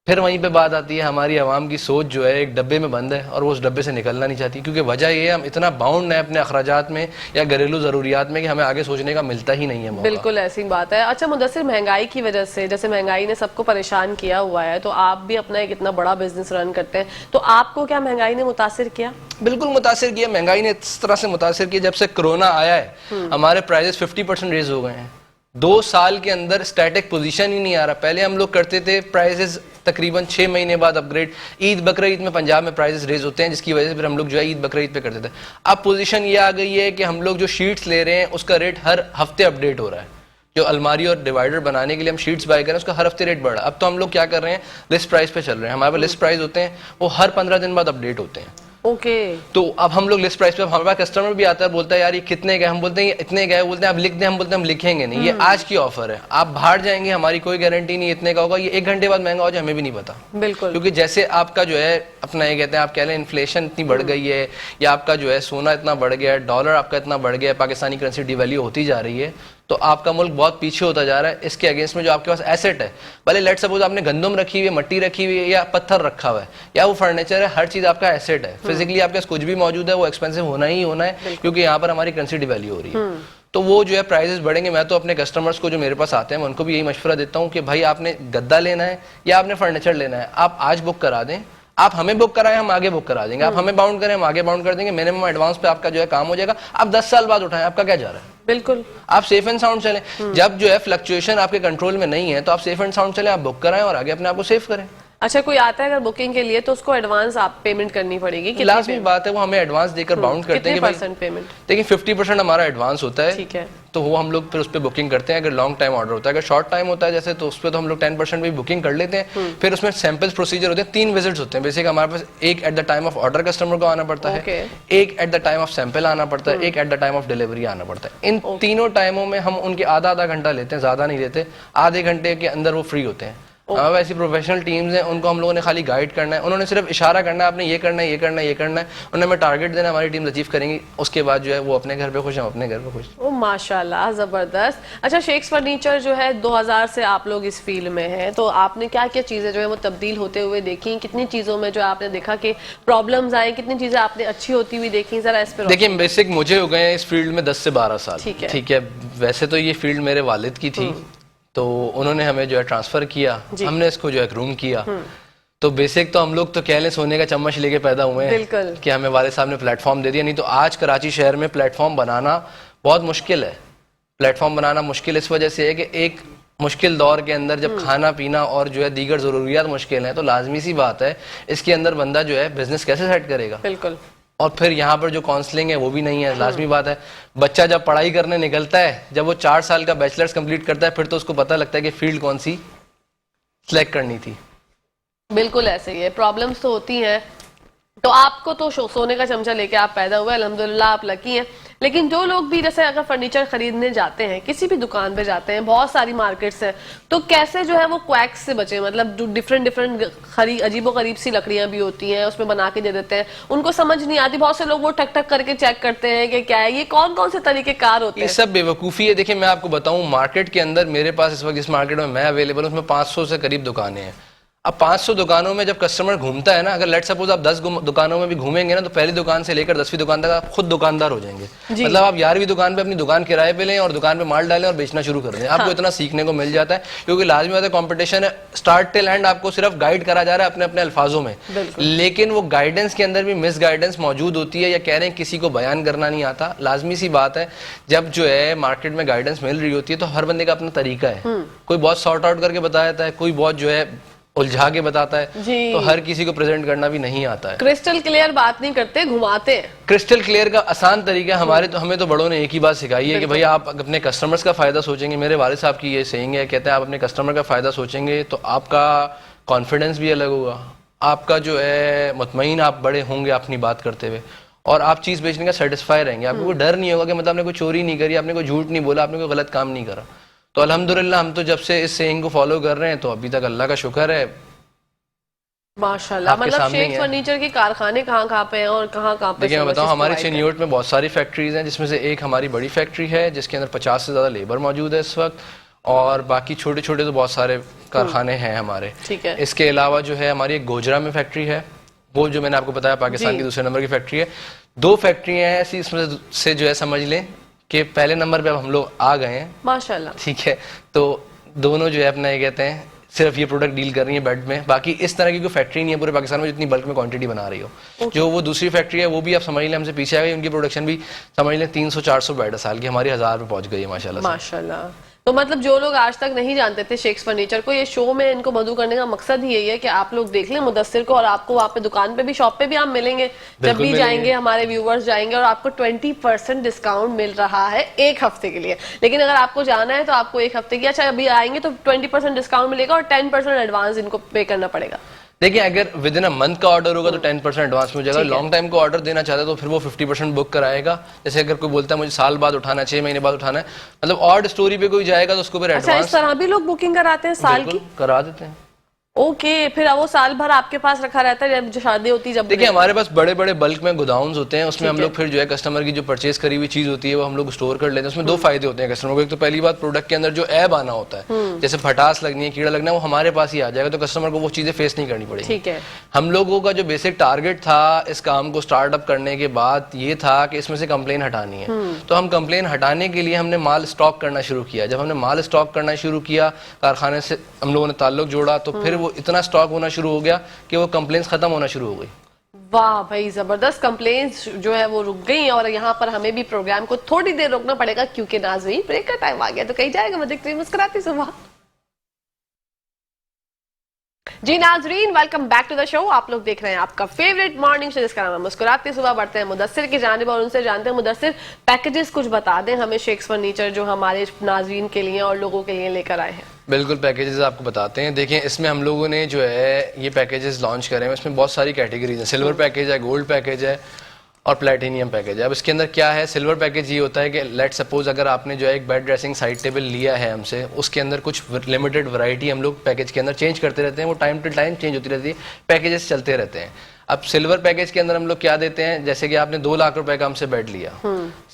फिर वहीं पे बात आती है, हमारी आवाम की सोच जो है एक डब्बे में बंद है और वो उस डब्बे से निकलना नहीं चाहती, क्योंकि वजह ये है हम इतना बाउंड है अपने अखराजात में या घरेलू ज़रूरियात में कि हमें आगे सोचने का मिलता ही नहीं है मौका। बिल्कुल ऐसी बात है। अच्छा मुदस्सिर, महंगाई की वजह से, जैसे महंगाई ने सबको परेशान किया हुआ है, तो आप भी अपना एक इतना बड़ा बिजनेस रन करते हैं, तो आपको क्या महंगाई ने मुतासिर किया? बिल्कुल मुतासिर किया। महंगाई ने इस तरह से मुतासिर किया, जब से कोरोना आया है हमारे प्राइजेस 50% रेज हो गए हैं। 2 साल के अंदर स्टैटिक पोजीशन ही नहीं आ रहा। पहले हम लोग करते थे प्राइजेस तकरीबन 6 महीने बाद अपग्रेड, ईद बकरीद में पंजाब में प्राइजेस रेज होते हैं, जिसकी वजह से फिर हम लोग जो है ईद बकरीद पे करते थे। अब पोजीशन ये आ गई है कि हम लोग जो शीट्स ले रहे हैं उसका रेट हर हफ्ते अपडेट हो रहा है। जो अलमारी और डिवाइडर बनाने के लिए हम शीट्स बाय करें, उसका हर हफ्ते रेट बढ़ रहा है। अब तो हम लोग क्या कर रहे हैं, लिस्ट प्राइस पे चल रहे हैं। हमारे पास लिस्ट प्राइस होते हैं, वो हर 15 दिन बाद अपडेट होते हैं। ओके। तो अब हम लोग लिस्ट प्राइस पे, हमारे पास कस्टमर भी आता है, बोलता है यार ये कितने गए, हम बोलते हैं इतने गए, बोलते हैं आप लिख दें, हम बोलते हैं हम लिखेंगे नहीं, ये आज की ऑफर है, आप बाहर जाएंगे हमारी कोई गारंटी नहीं इतने का होगा, ये 1 घंटे बाद महंगा हो जाए हमें भी नहीं पता। बिल्कुल। क्योंकि जैसे आपका जो है अपना ये कहते हैं, आप कह लें इन्फ्लेशन इतनी बढ़ गई है, या आपका जो है सोना इतना बढ़ गया है, डॉलर आपका इतना बढ़ गया है, पाकिस्तानी करेंसी डिवैल्यू होती जा रही है, तो आपका मुल्क बहुत पीछे होता जा रहा है। इसके अगेंस्ट में जो आपके पास एसेट है, भले लेट सपोज आपने गंदम रखी हुई है, मट्टी रखी हुई है, या पत्थर रखा हुआ है, या वो फर्नीचर है, हर चीज आपका एसेट है। फिजिकली आपके पास कुछ भी मौजूद है, वो एक्सपेंसिव होना ही होना है, क्योंकि यहाँ पर हमारी करेंसी डिवैल्यू हो रही है। तो वो जो है प्राइसेस बढ़ेंगे। मैं तो अपने कस्टमर्स को जो मेरे पास आते हैं, मैं उनको भी यही मशवरा देता हूँ कि भाई आपने गद्दा लेना है या आपने फर्नीचर लेना है, आप आज बुक करा दें, आप हमें बुक कराएं, हम आगे बुक करा देंगे, आप हमें बाउंड करें, हम आगे बाउंड कर देंगे, मिनिमम एडवांस पे आपका जो है काम हो जाएगा। आप 10 साल बाद उठाएं, आपका क्या जा रहा है? बिल्कुल। आप सेफ एंड साउंड चलें। जब जो है फ्लक्चुएशन आपके कंट्रोल में नहीं है तो आप सेफ एंड साउंड चलें, आप बुक कराएं और आगे अपने आप को सेव करें। अच्छा, कोई आता है अगर बुकिंग के लिए तो उसको एडवांस आप पेमेंट करनी पड़ेगी? कितनी लाजमी बात है, वो हमें एडवांस देकर बाउंड करते कितने हैं कि भाई परसेंट पेमेंट? देखिए 50% हमारा एडवांस होता है, ठीक है। तो वो हम लोग फिर उस पर बुकिंग करते हैं। अगर लॉन्ग टाइम ऑर्डर होता है, अगर शॉर्ट टाइम होता है जैसे, तो उस पर तो हम लोग 10% भी बुकिंग कर लेते हैं। फिर उसमें सैंपल्स प्रोसीजर होते हैं, 3 विजिट्स होते हैं बेसिक हमारे पास। एक at the time of order customer को आना पड़ता है, एक at the time of sample आना पड़ता है, एक at the time of delivery आना पड़ता है। इन तीनों टाइमों में हम उनके आधा आधा घंटा लेते हैं, ज्यादा नहीं लेते। आधे घंटे के अंदर वो फ्री होते हैं। हमारे ऐसी प्रोफेशनल टीम्स हैं, उनको हम लोगों ने खाली गाइड करना है, उन्होंने सिर्फ इशारा करना है, आपने ये करना है, ये करना है, ये करना है, उन्हें हमें टारगेट देना है, हमारी टीम अचीव करेंगी। उसके बाद जो है वो अपने घर पे खुश, हम अपने घर पे खुश। ओ माशाल्लाह, जबरदस्त। अच्छा, शेख्स फर्नीचर जो है 2000 से आप लोग इस फील्ड में हैं, तो आपने क्या क्या चीजें जो है वो तब्दील होते हुए देखी? कितनी चीजों में जो आपने देखा कि प्रॉब्लम्स आए, कितनी चीजें आपने अच्छी होती हुई देखी? जरा इस पर देखिए बेसिक मुझे हो गए हैं इस फील्ड में 10 से 12 साल। ठीक है। वैसे तो ये फील्ड मेरे वालिद की थी, तो उन्होंने हमें जो है ट्रांसफर किया, हमने इसको जो है ग्रूम किया। तो बेसिक तो हम लोग तो कह लें सोने का चम्मच लेके पैदा हुए हैं कि हमें वाले साहब ने प्लेटफॉर्म दे दिया। नहीं तो आज कराची शहर में प्लेटफॉर्म बनाना बहुत मुश्किल है। प्लेटफॉर्म बनाना मुश्किल इस वजह से है कि एक मुश्किल दौर के अंदर जब खाना पीना और जो है दीगर ज़रूरियात मुश्किल हैं, तो लाजमी सी बात है इसके अंदर बंदा जो है बिजनेस कैसे सेट करेगा। बिल्कुल। और फिर यहाँ पर जो काउंसलिंग है वो भी नहीं है। लाजमी बात है, बच्चा जब पढ़ाई करने निकलता है, जब वो 4 साल का बैचलर्स कंप्लीट करता है, फिर तो उसको पता लगता है कि फील्ड कौन सी सिलेक्ट करनी थी। बिल्कुल ऐसे ही है, प्रॉब्लम्स तो होती हैं। तो आपको तो सोने का चमचा लेके आप पैदा हुए, अल्हम्दुलिल्लाह आप लकी हैं। लेकिन जो लोग भी जैसे अगर फर्नीचर खरीदने जाते हैं, किसी भी दुकान पे जाते हैं, बहुत सारी मार्केट्स हैं, तो कैसे जो है वो क्वैक्स से बचे? मतलब जो डिफरेंट अजीबो गरीब सी लकड़ियां भी होती हैं, उसमें बना के दे देते हैं, उनको समझ नहीं आती। बहुत से लोग वो ठक ठक करके चेक करते हैं कि क्या है, ये कौन कौन से तरीके कार होते हैं? ये सब बेवकूफ़ी है। देखिए मैं आपको बताऊं, मार्केट के अंदर मेरे पास इस वक्त जिस मार्केट में मैं अवेलेबल हूं, उसमें 500 से करीब दुकानें हैं। अब 500 दुकानों में जब कस्टमर घूमता है ना, अगर लेट सपोज आप 10 दुकानों में भी घूमेंगे ना, तो पहली दुकान से लेकर 10वीं दुकान तक आप खुद दुकानदार हो जाएंगे। मतलब आप 11वीं दुकान पे अपनी दुकान किराए पे लें और दुकान पे माल डालें और बेचना शुरू कर दें। आपको इतना सीखने को मिल जाता है, क्योंकि लाजमी बात है कंपटीशन है। स्टार्ट टिल एंड आपको सिर्फ गाइड करा जा रहा है अपने अपने अल्फाजों में, लेकिन वो गाइडेंस के अंदर भी मिस गाइडेंस मौजूद होती है, या कह रहे हैं किसी को बयान करना नहीं आता। लाजमी सी बात है, जब जो है मार्केट में गाइडेंस मिल रही होती है तो हर बंदे का अपना तरीका है। कोई बहुत सॉर्ट आउट करके बताया जाता है, कोई बहुत जो है उलझा के बताता है, तो हर किसी को प्रेजेंट करना भी नहीं आता है। क्रिस्टल क्लियर बात नहीं करते, घुमाते हैं। क्रिस्टल क्लियर का आसान तरीका हमें तो बड़ों ने एक ही बात सिखाई है कि भाई आप अपने कस्टमर्स का फायदा सोचेंगे। मेरे वालिद साहब की ये सेइंग है, कहते हैं आप अपने कस्टमर का फायदा सोचेंगे तो आपका कॉन्फिडेंस भी अलग होगा, आपका जो है मुतमईन आप बड़े होंगे अपनी बात करते हुए, और आप चीज़ बेचने का सेटिस्फाई रहेंगे। आपको कोई डर नहीं होगा कि मतलब आपने कोई चोरी नहीं करी, आपने कोई झूठ नहीं बोला, आपने कोई गलत काम नहीं करा। तो अल्हम्दुलिल्लाह हम तो जब से इस सेइंग को फॉलो कर रहे हैं तो अभी तक अल्लाह का शुक्र है माशाल्लाह। मतलब शेख फर्नीचर के कारखाने कहाँ पे हैं और कहाँ पे? देखिए मैं बताऊँ, हमारे चिन्योट में बहुत सारी फैक्ट्रीज हैं, जिसमें से एक हमारी बड़ी फैक्ट्री है जिसके अंदर 50 से ज़्यादा लेबर मौजूद है इस वक्त, और बाकी छोटे छोटे तो बहुत सारे कारखाने हैं हमारे। ठीक है। इसके अलावा जो है हमारी एक गोजरा में फैक्ट्री है, वो जो मैंने आपको बताया पाकिस्तान की दूसरे नंबर की फैक्ट्री है। 2 फैक्ट्रियाँ हैं ऐसी, इसमें से जो है समझ लें कि पहले नंबर पे अब हम लोग आ गए हैं माशाल्लाह। ठीक है। तो दोनों जो है अपना ये कहते हैं सिर्फ ये प्रोडक्ट डील कर रही है बेड में, बाकी इस तरह की कोई फैक्ट्री नहीं है पूरे पाकिस्तान में जितनी बल्क में क्वांटिटी बना रही हो। जो वो दूसरी फैक्ट्री है वो भी आप समझ लें हमसे पीछे आ गई, उनकी प्रोडक्शन भी समझ लें 300-400 बेड साल की, हमारी 1000 पे पहुंच गई है माशाल्लाह। माशाल्लाह। तो मतलब जो लोग आज तक नहीं जानते थे शेख्स फर्नीचर को, ये शो में इनको मधु करने का मकसद ही यही है कि आप लोग देख लें मुदस्सिर को, और आपको वहाँ पे दुकान पे भी, शॉप पे भी आप मिलेंगे जब भी जाएंगे, हमारे व्यूवर्स जाएंगे, और आपको 20% डिस्काउंट मिल रहा है 1 हफ्ते के लिए। लेकिन अगर आपको जाना है तो आपको 1 हफ्ते की, अच्छा अभी आएंगे तो 20% डिस्काउंट मिलेगा और 10% एडवांस इनको पे करना पड़ेगा। देखिए अगर विद इन अ मंथ का ऑर्डर होगा तो 10% एडवांस मिल जाएगा। लॉन्ग टाइम को ऑर्डर देना चाहता है तो फिर वो 50% बुक कराएगा। जैसे अगर कोई बोलता है मुझे साल बाद उठाना है, 6 महीने बाद उठाना है, मतलब ऑड स्टोरी पे कोई जाएगा तो उसको फिर एडवांस। अच्छा, इस तरह भी लोग बुकिंग कराते हैं साल की? करा देते हैं। ओके, फिर वो साल भर आपके पास रखा रहता है, जब शादी होती है जब? देखिए हमारे पास बड़े बड़े बल्क में गोदाउन्स होते हैं, उसमें हम लोग फिर जो है कस्टमर की जो परचेज करी हुई चीज होती है वो हम लोग स्टोर कर लेते हैं। उसमें 2 फायदे होते हैं कस्टमर को। एक तो पहली बात, प्रोडक्ट के अंदर जो ऐब आना होता है, जैसे फटास लगनी है, कीड़ा लगना है, वो हमारे पास ही आ जाएगा, तो कस्टमर को वो चीजें फेस नहीं करनी पड़ेगी। ठीक है। हम लोगों का जो बेसिक टारगेट था इस काम को स्टार्टअप करने के बाद ये था कि इसमें से कंप्लेन हटानी है। तो हम कंप्लेन हटाने के लिए हमने माल स्टॉक करना शुरू किया। जब हमने माल स्टॉक करना शुरू किया, कारखाने से हम लोगों ने ताल्लुक जोड़ा, तो फिर वो इतना स्टॉक होना शुरू हो गया कि वो कंप्लेंट्स खत्म होना शुरू हो गई। वाह भाई, जबरदस्त। कंप्लेंट्स जो है वो रुक गई और यहाँ पर हमें भी प्रोग्राम को थोड़ी देर रोकना पड़ेगा क्योंकि नाज़रीन ब्रेक का टाइम आ गया। तो कहीं जाएगा, मैं देखती हूँ मुस्कुराती सुबह। जी नाजरीन, welcome back to the show. आप लोग देख रहे हैं आपका फेवरेट मॉर्निंग शो जिसका नाम है मुस्कुराते सुबह। बढ़ते हैं मुदस्सिर की जानिब और उनसे जानते हैं। मुदस्सिर, पैकेजेस कुछ बता दें हमें शेक्स फर्नीचर जो हमारे नाजरीन के लिए और लोगों के लिए लेकर आए हैं। बिल्कुल, पैकेजेस आपको बताते हैं। देखिए, इसमें हम लोगों ने जो है ये पैकेजेस लॉन्च करे हैं। इसमें बहुत सारी कैटेगरीज हैं। सिल्वर पैकेज है, गोल्ड पैकेज है और प्लेटिनियम पैकेज है। अब इसके अंदर क्या है, सिल्वर पैकेज ये होता है कि लेट सपोज अगर आपने जो है एक बेड ड्रेसिंग साइड टेबल लिया है हमसे, उसके अंदर कुछ लिमिटेड वैरायटी हम लोग पैकेज के अंदर चेंज करते रहते हैं। वो टाइम टू टाइम चेंज होती रहती है, पैकेजेस चलते रहते हैं। अब सिल्वर पैकेज के अंदर हम लोग क्या देते हैं, जैसे कि आपने 2 लाख रुपए का हमसे बेड लिया,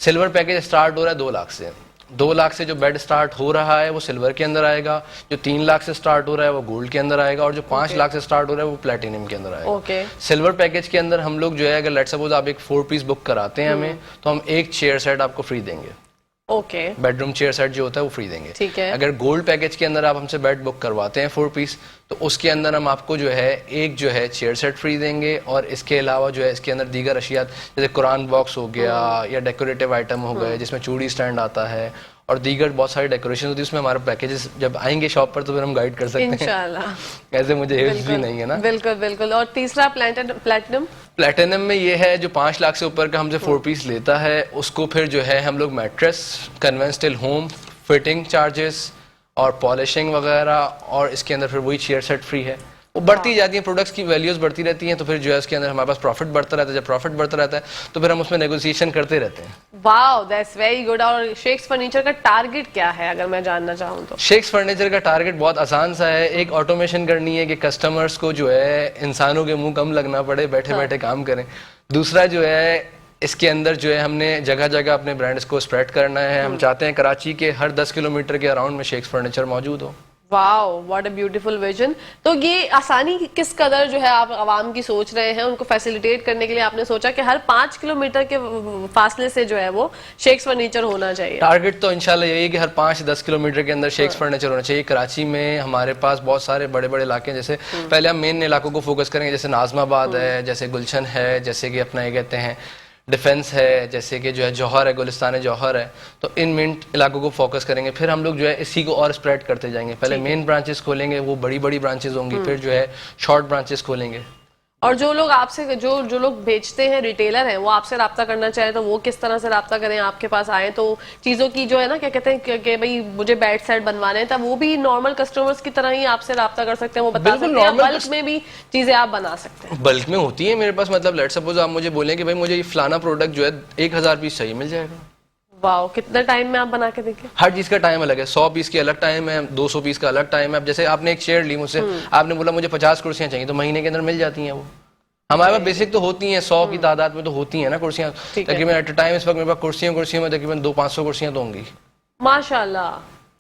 सिल्वर पैकेज स्टार्ट हो रहा है 2 लाख से। 2 लाख से जो बेड स्टार्ट हो रहा है वो सिल्वर के अंदर आएगा, जो 3 लाख से स्टार्ट हो रहा है वो गोल्ड के अंदर आएगा और जो 5 लाख से स्टार्ट हो रहा है वो प्लेटिनियम के अंदर आएगा। सिल्वर पैकेज के अंदर हम लोग जो है, अगर लेट सपोज आप एक 4 पीस बुक कराते हैं हमें, तो हम एक चेयर सेट आपको फ्री देंगे। बेडरूम चेयर सेट जो होता है वो फ्री देंगे। ठीक है। अगर गोल्ड पैकेज के अंदर आप हमसे बेड बुक करवाते हैं 4 पीस, तो उसके अंदर हम आपको जो है एक जो है चेयर सेट फ्री देंगे और इसके अलावा जो है इसके अंदर दीगर अशियात जैसे कुरान बॉक्स हो गया या डेकोरेटिव आइटम हो गए जिसमें चूड़ी स्टैंड आता है और दीगर बहुत सारी डेकोरेशन होती है। उसमें हमारे पैकेजेस जब आएंगे शॉप पर तो फिर हम गाइड कर सकते हैं इंशाल्लाह। ऐसे मुझे हिल्स भी नहीं है ना। बिल्कुल बिल्कुल। और तीसरा प्लैटिनम। प्लेटिनम में ये है जो 5 लाख से ऊपर का हमसे 4 पीस लेता है उसको फिर जो है हम लोग mattress, conventional home fitting charges और पॉलिशिंग वगैरह और इसके अंदर फिर वही चेयर सेट फ्री है। वो बढ़ती जाती हैं, प्रोडक्ट्स की वैल्यूज बढ़ती रहती हैं, तो फिर जो है उसके अंदर हमारे पास प्रॉफिट बढ़ता रहता है। जब प्रॉफिट बढ़ता रहता है तो फिर हम उसमें नेगोशिएशन करते रहते हैं। Wow, that's very good. और शेक्स फर्नीचर का टारगेट क्या है अगर मैं जानना चाहूँ तो? शेक्स फर्नीचर का टारगेट बहुत आसान सा है। एक ऑटोमेशन करनी है कि कस्टमर्स को जो है इंसानों के मुंह कम लगना पड़े, बैठे बैठे काम करें। दूसरा जो है इसके अंदर जो है हमने जगह जगह अपने ब्रांड्स को स्प्रेड करना है। हम चाहते हैं कराची के हर 10 किलोमीटर के अराउंड में शेक्स फर्नीचर मौजूद हो। Wow, what a beautiful vision. तो ये आसानी किस कदर जो है आप आवाम की सोच रहे हैं, उनको फैसिलिटेट करने के लिए आपने सोचा कि हर 5 किलोमीटर के फासले से जो है वो शेक्स फर्नीचर होना चाहिए? टारगेट तो इंशाल्लाह यही है कि हर 5-10 किलोमीटर के अंदर शेक्स फर्नीचर होना चाहिए। कराची में हमारे पास बहुत सारे बड़े बड़े इलाके हैं। जैसे पहले हम मेन इलाकों को फोकस करेंगे, जैसे नाजमाबाद है, जैसे गुलशन है, जैसे कि अपना ये कहते हैं डिफेंस है, जैसे कि जो है जौहर है, गुलिस्तान जौहर है। तो इन मेन इलाकों को फोकस करेंगे, फिर हम लोग जो है इसी को और स्प्रेड करते जाएंगे। पहले मेन ब्रांचेस खोलेंगे, वो बड़ी बड़ी ब्रांचेस होंगी, फिर जो है शॉर्ट ब्रांचेस खोलेंगे। और जो लोग आपसे जो लोग बेचते हैं, रिटेलर हैं, वो आपसे राब्ता करना चाहे तो वो किस तरह से राब्ता करें? आपके पास आए तो चीजों की जो है ना क्या कहते हैं कि भाई मुझे बेड सेट बनवाने हैं, तब वो भी नॉर्मल कस्टमर्स की तरह ही आपसे राब्ता कर सकते हैं, वो बता सकते हैं। बल्क में भी चीजें आप बना सकते हैं? बल्क में होती है मेरे पास। मतलब लेट सपोज आप मुझे बोलें कि भाई मुझे ये फलाना प्रोडक्ट जो है 1000 पीस चाहिए, मिल जाएगा। वाओ, कितने टाइम में आप बना के देंगे? हर चीज का टाइम अलग है। 100 पीस की अलग टाइम है, 200 पीस का अलग टाइम है। अब जैसे आपने एक चेयर ली मुझसे, आपने बोला मुझे 50 कुर्सियां चाहिए, तो महीने के अंदर मिल जाती हैं। वो हमारे पास बेसिक तो होती हैं, 100 की तादाद में तो होती हैं ना कुर्सियां। तकरीबन एट अ टाइम इस वक्त मेरे पास कुर्सियों में तकरीबन 200-500 कुर्सियां तो होंगी। माशाल्लाह,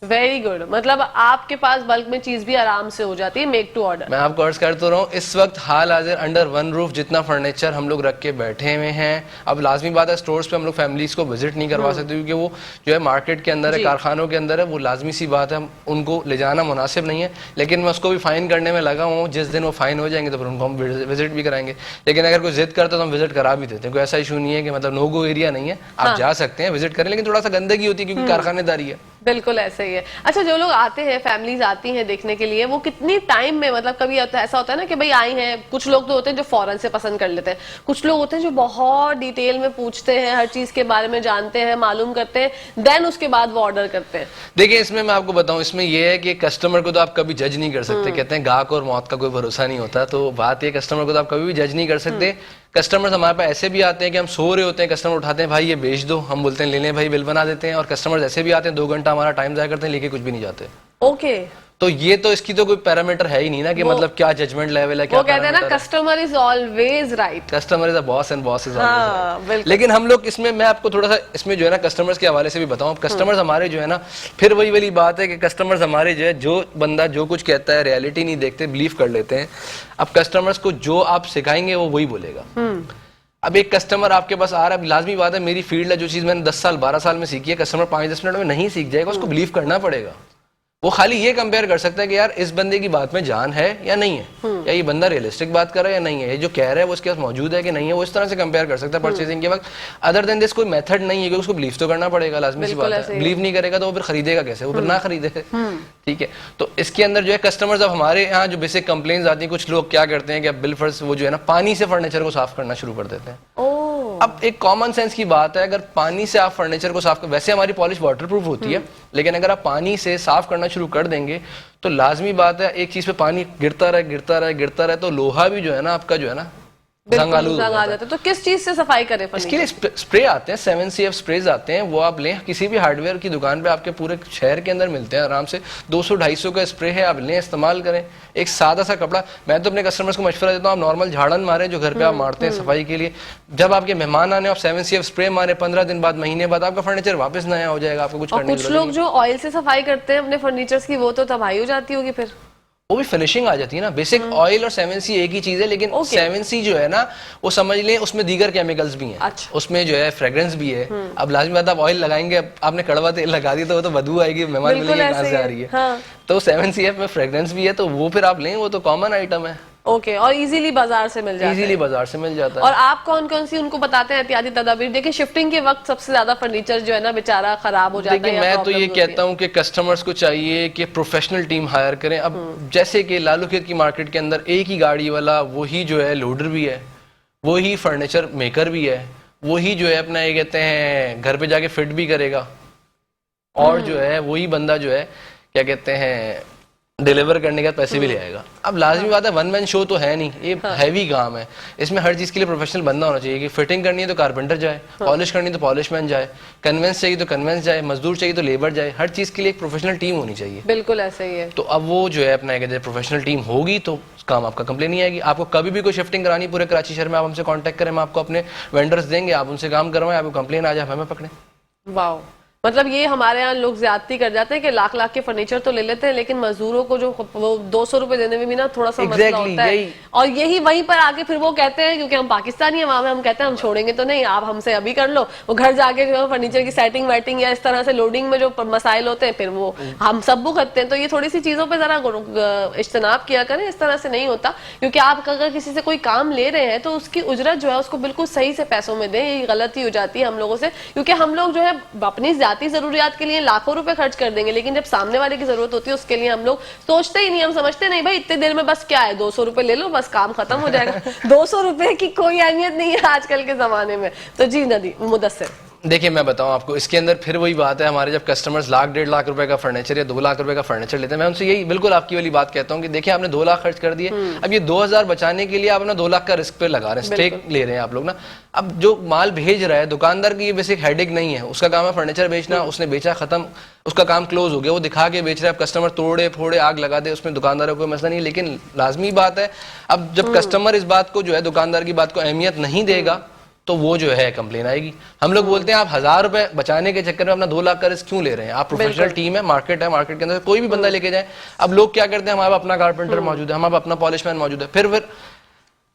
वेरी गुड। मतलब आपके पास बल्क में चीज भी आराम से हो जाती है, मेक टू ऑर्डर। मैं आपको अर्ज करता रहा हूँ, इस वक्त हाल हाजिर अंडर वन रूफ जितना फर्नीचर हम लोग रख के बैठे हुए हैं। अब लाजमी बात है स्टोर्स पे हम लोग फैमिलीज को विजिट नहीं करवा सकते क्योंकि वो जो है मार्केट के अंदर है, कारखानों के अंदर है। वो लाजमी सी बात है, हम उनको ले जाना मुनासिब नहीं है। लेकिन मैं उसको भी फाइन करने में लगा हूँ। जिस दिन वो फाइन हो जाएंगे तो फिर उनको हम विजिट भी कराएंगे। लेकिन अगर कोई जिद करता तो हम विजिट करा भी देते हैं। कोई ऐसा इशू नहीं है कि मतलब नो गो एरिया नहीं है, आप जा सकते हैं, विजिट करें। लेकिन थोड़ा सा गंदगी होती है क्योंकि कारखानेदारी है। बिल्कुल ऐसे ही है। अच्छा, जो लोग आते हैं, फैमिलीज आती हैं देखने के लिए, वो कितनी टाइम में, मतलब कभी ऐसा होता है ना कि भाई आई हैं, कुछ लोग तो होते हैं जो फौरन से पसंद कर लेते हैं, कुछ लोग होते हैं जो बहुत डिटेल में पूछते हैं, हर चीज के बारे में जानते हैं, मालूम करते हैं, देन उसके बाद वो ऑर्डर करते हैं। देखिए, इसमें मैं आपको बताऊं, इसमें यह है कि कस्टमर को तो आप कभी जज नहीं कर सकते। कहते हैं गाहक और मौत का कोई भरोसा नहीं होता। तो बात ये, कस्टमर को तो आप कभी भी जज नहीं कर सकते। कस्टमर्स हमारे पास ऐसे भी आते हैं कि हम सो रहे होते हैं, कस्टमर उठाते हैं, भाई ये बेच दो, हम बोलते हैं ले लें भाई, बिल बना देते हैं। और कस्टमर्स ऐसे भी आते हैं 2 घंटा हमारा टाइम जाया करते हैं, लेके कुछ भी नहीं जाते। ओके। तो ये तो इसकी तो कोई पैरामीटर है ही नहीं ना कि मतलब क्या जजमेंट लेवल है, क्या वो कहते हैं ना customer is always right, customer is a boss and boss is always right. लेकिन हम लोग इसमें, मैं आपको थोड़ा सा इसमें जो है ना कस्टमर्स के हवाले से भी बताऊं। कस्टमर्स हमारे जो है ना, फिर वही वाली बात है कि कस्टमर्स हमारे जो है, जो बंदा जो कुछ कहता है रियलिटी नहीं देखते, बिलीव कर लेते हैं। अब कस्टमर्स को जो आप सिखाएंगे वो वही बोलेगा। अब एक कस्टमर आपके पास आ रहा है, लाजमी बात है, मेरी फील्ड है, जो चीज मैंने 10 साल 12 साल में सीखी है, कस्टमर 5-10 मिनट में नहीं सीख जाएगा, उसको बिलीव करना पड़ेगा। वो खाली ये कंपेयर कर सकता है कि यार इस बंदे की बात में जान है या नहीं है, या ये बंदा रियलिस्टिक बात कर रहा है या नहीं है, ये जो कह रहा है वो उसके पास मौजूद है कि नहीं है, वो इस तरह से कंपेयर कर सकता है परचेसिंग के वक्त। अदर देन दिस कोई मेथड नहीं है कि उसको बिलीव तो करना पड़ेगा, लाजमी सी बात है। बिलीव नहीं करेगा तो वो फिर खरीदेगा कैसे, वो फिर ना खरीदे। ठीक है, तो इसके अंदर जो है कस्टमर्स, अब हमारे यहाँ जो बेसिक कंप्लेंट्स आती हैं, कुछ लोग क्या करते हैं कि अब बिल फर्स्ट वो जो है ना पानी से फर्नीचर को साफ करना शुरू कर देते हैं। अब एक कॉमन सेंस की बात है, अगर पानी से आप फर्नीचर को साफ कर, वैसे हमारी पॉलिश वाटरप्रूफ होती है, लेकिन अगर आप पानी से साफ करना शुरू कर देंगे तो लाजमी बात है एक चीज पे पानी गिरता रहे तो लोहा भी जो है ना आपका जो है ना जंग आलूद हो जाता है। तो किस चीज से सफाई करें? इसके लिए स्प्रे आते हैं, 7CF स्प्रेज आते हैं, वो आप लें किसी भी हार्डवेयर की दुकान पे, आपके पूरे शहर के अंदर मिलते हैं आराम से। 200-250 का स्प्रे है, आप लें, इस्तेमाल करें। एक सादा सा कपड़ा, मैं तो अपने कस्टमर्स को मशवरा देता हूँ, आप नॉर्मल झाड़न मारें जो घर पे आप मारते हैं सफाई के लिए। जब आपके मेहमान आने, आप 7CF स्प्रे मारे, 15 दिन बाद, महीने बाद आपका फर्नीचर वापस नया हो जाएगा, आपको कुछ करने की जरूरत नहीं। कुछ लोग जो ऑयल से सफाई करते हैं अपने फर्नीचर्स की, वो तो तबाही हो जाती होगी फिर। वो भी फिनिशिंग आ जाती है ना। बेसिक ऑयल और 7C एक ही चीज है, लेकिन 7C जो है ना वो समझ लें उसमें दीगर केमिकल्स भी हैं। अच्छा। उसमें जो है फ्रेग्रेंस भी है। अब लाजमी बात, आप ऑयल लगाएंगे, अब आपने कड़वा तेल लगा दिया तो वो तो बदबू आएगी, मेहमान मिलेंगे कहाँ से आ रही है। हाँ। तो 7CF में फ्रेग्रेंस भी है, तो वो फिर आप लें, वो तो कॉमन आइटम है। ओके, और इजीली बाजार से मिल जाता है। इजीली बाजार से मिल जाता है। और आप कौन कौन सी उनको बताते हैं एहतियाती तदाबीर? देखिए शिफ्टिंग के वक्त सबसे ज्यादा फर्नीचर जो है ना बेचारा खराब हो जाता है। देखिए मैं तो ये कहता हूँ कि कस्टमर्स को चाहिए कि प्रोफेशनल टीम हायर करें। अब जैसे कि लालू खेत की मार्केट के अंदर एक ही गाड़ी वाला वही जो है लोडर भी है, वही फर्नीचर मेकर भी है, वही जो है अपना ये कहते हैं घर पे जाके फिट भी करेगा, और जो है वही बंदा जो है क्या कहते हैं डिलीवर करने का पैसे भी ले आएगा। अब लाजमी बात है, वन मैन शो तो है नहीं, ये हैवी काम है। इसमें हर चीज के लिए प्रोफेशनल बंदा होना चाहिए। कि फिटिंग करनी है तो कारपेंटर जाए, पॉलिश करनी है तो पॉलिश मैन जाए, कन्वेंस चाहिए तो कन्वेंस जाए, मजदूर चाहिए तो लेबर जाए। हर चीज के लिए एक प्रोफेशनल टीम होनी चाहिए। बिल्कुल ऐसा ही है। तो अब वो जो है अपना कहते हैं प्रोफेशनल टीम होगी तो काम आपका कंप्लेन नहीं आएगी। आपको कभी भी कोई शिफ्टिंग करानी पूरे कराची शहर में, आप हमसे कॉन्टैक्ट करें, हम आपको अपने वेंडर्स देंगे, आप उनसे काम करवाएं, आपको कंप्लेन आ जाए हमें पकड़े। वाह, मतलब ये हमारे यहाँ लोग ज्यादती कर जाते हैं कि लाख लाख के फर्नीचर तो ले लेते हैं, लेकिन मजदूरों को जो वो 200 रुपए देने में भी ना थोड़ा सा मसला होता है। और यही वहीं पर आके फिर वो कहते हैं, क्योंकि हम पाकिस्तानी है वहां में, हम कहते हैं हम छोड़ेंगे तो नहीं, आप हमसे अभी कर लो। वो घर जाके जो है फर्नीचर की सेटिंग वेटिंग या इस तरह से लोडिंग में जो मसाइल होते हैं फिर वो हम सब भुगतते हैं। तो ये थोड़ी सी चीजों पर जरा इज्तनाब किया करें, इस तरह से नहीं होता। क्योंकि आप अगर किसी से कोई काम ले रहे हैं तो उसकी उजरत जो है उसको बिल्कुल सही से पैसों में दें। ये गलती हो जाती है हम लोगों से, क्योंकि हम लोग जो है अपनी जाती जरूरियात के लिए लाखों रुपए खर्च कर देंगे, लेकिन जब सामने वाले की जरूरत होती है उसके लिए हम लोग सोचते ही नहीं। हम समझते नहीं भाई इतने देर में बस क्या है, 200 रुपए ले लो बस काम खत्म हो जाएगा। 200 रुपए की कोई अहमियत नहीं है आजकल के जमाने में। तो जी नदी मुदस्सिर, देखिए मैं बताऊं आपको, इसके अंदर फिर वही बात है, हमारे जब कस्टमर्स लाख 1.5 लाख रुपए का फर्नीचर या 2 लाख रुपए का फर्नीचर लेते हैं, मैं उनसे यही बिल्कुल आपकी वाली बात कहता हूं कि देखिए आपने 2 लाख खर्च कर दिए, अब ये 2000 बचाने के लिए आप अपना 2 लाख का रिस्क पे लगा रहे हैं, स्टेक ले रहे हैं आप लोग ना। अब जो माल भेज रहा है दुकानदार की ये बेसिक हेडेक नहीं है, उसका काम है फर्नीचर बेचना, उसने बेचा खत्म, उसका काम क्लोज हो गया, वो दिखा के बेच रहा है। अब कस्टमर तोड़े फोड़े आग लगा दे, उसमें दुकानदारों को मसला नहीं है। लेकिन लाजमी बात है, अब जब कस्टमर इस बात को जो है दुकानदार की बात को अहमियत नहीं देगा तो वो जो है कंप्लेन आएगी। हम लोग बोलते हैं आप 1000 रुपए बचाने के चक्कर में अपना 2 लाख का रिस्क क्यों ले रहे हैं? आप प्रोफेशनल टीम है, मार्केट के अंदर कोई भी बंदा लेके जाए। अब लोग क्या करते हैं, हमारा अपना कारपेंटर मौजूद है, हमारा अपना पॉलिशमैन मौजूद है, फिर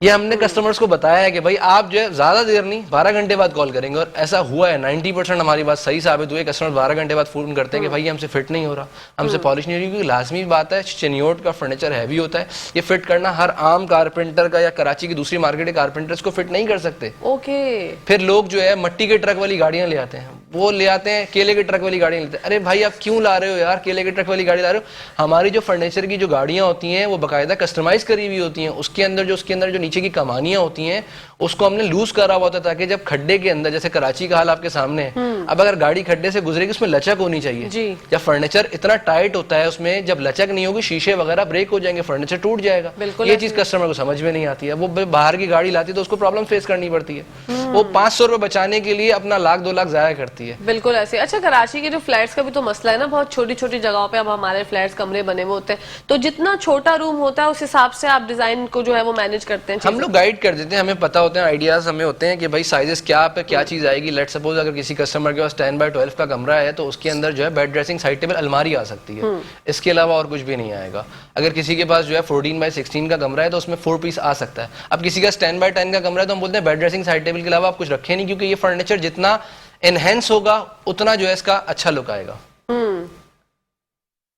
ये हमने कस्टमर्स को बताया है कि भाई आप जो है ज्यादा देर नहीं 12 घंटे बाद कॉल करेंगे, और ऐसा हुआ है। 90% हमारी बात सही साबित हुई है। कस्टमर 12 घंटे बाद फोन करते हैं कि भाई हमसे फिट नहीं हो रहा, हमसे पॉलिश नहीं हो रही। क्योंकि लाजमी बात है, चिनियोट का फर्नीचर हैवी होता है, ये फिट करना हर आम कारपेंटर का या कराची की दूसरी मार्केट के कारपेंटर्स को फिट नहीं कर सकते। ओके। फिर लोग जो है मट्टी के ट्रक वाली गाड़ियां ले आते हैं, वो ले आते हैं केले के ट्रक वाली गाड़ियां लेते हैं। अरे भाई आप क्यों ला रहे हो यार, केले के ट्रक वाली गाड़ी ला रहे हो? हमारी जो फर्नीचर की जो गाड़ियां होती हैं वो बाकायदा कस्टमाइज करी हुई होती हैं, उसके अंदर जो नीचे की कमानियां होती हैं उसको हमने लूज करा हुआ होता है, ताकि जब खड्डे के अंदर, जैसे कराची का हाल आपके सामने है, अब अगर गाड़ी खड्डे से गुजरेगी उसमें लचक होनी चाहिए। जब फर्नीचर इतना टाइट होता है उसमें जब लचक नहीं होगी, शीशे वगैरह ब्रेक हो जाएंगे, फर्नीचर टूट जाएगा। ये चीज कस्टमर को समझ में नहीं आती है। वो बाहर की गाड़ी लाती है तो उसको प्रॉब्लम फेस करनी पड़ती है। वो 500 रुपए बचाने के लिए अपना 1-2 लाख जाया करती है। बिल्कुल ऐसे। अच्छा, कराची के जो फ्लैट्स का भी तो मसला है ना, बहुत छोटी छोटी जगहों पे अब हमारे फ्लैट्स कमरे बने हुए होते हैं, तो जितना छोटा रूम होता है उस हिसाब से आप डिजाइन को जो है वो मैनेज करते हैं। हम लोग गाइड कर देते हैं, हमें पता होते हैं, आइडियाज हमें होते हैं कि भाई साइजेस क्या पे क्या चीज आएगी। लेट सपोज अगर किसी कस्टमर के पास 10x12 का कमरा है तो उसके अंदर जो है बेड ड्रेसिंग साइड टेबल अलमारी आ सकती है, इसके अलावा और कुछ भी नहीं आएगा। अगर किसी के पास जो है 14x16 का कमरा है तो उसमें 4 पीस आ सकता है। अब किसी का 10x10 का कमरा है तो हम बोलते हैं बेड ड्रेसिंग साइड टेबल के अलावा आप कुछ रखें नहीं, क्योंकि ये फर्नीचर जितना एनहेंस होगा उतना जो है इसका अच्छा लुक आएगा।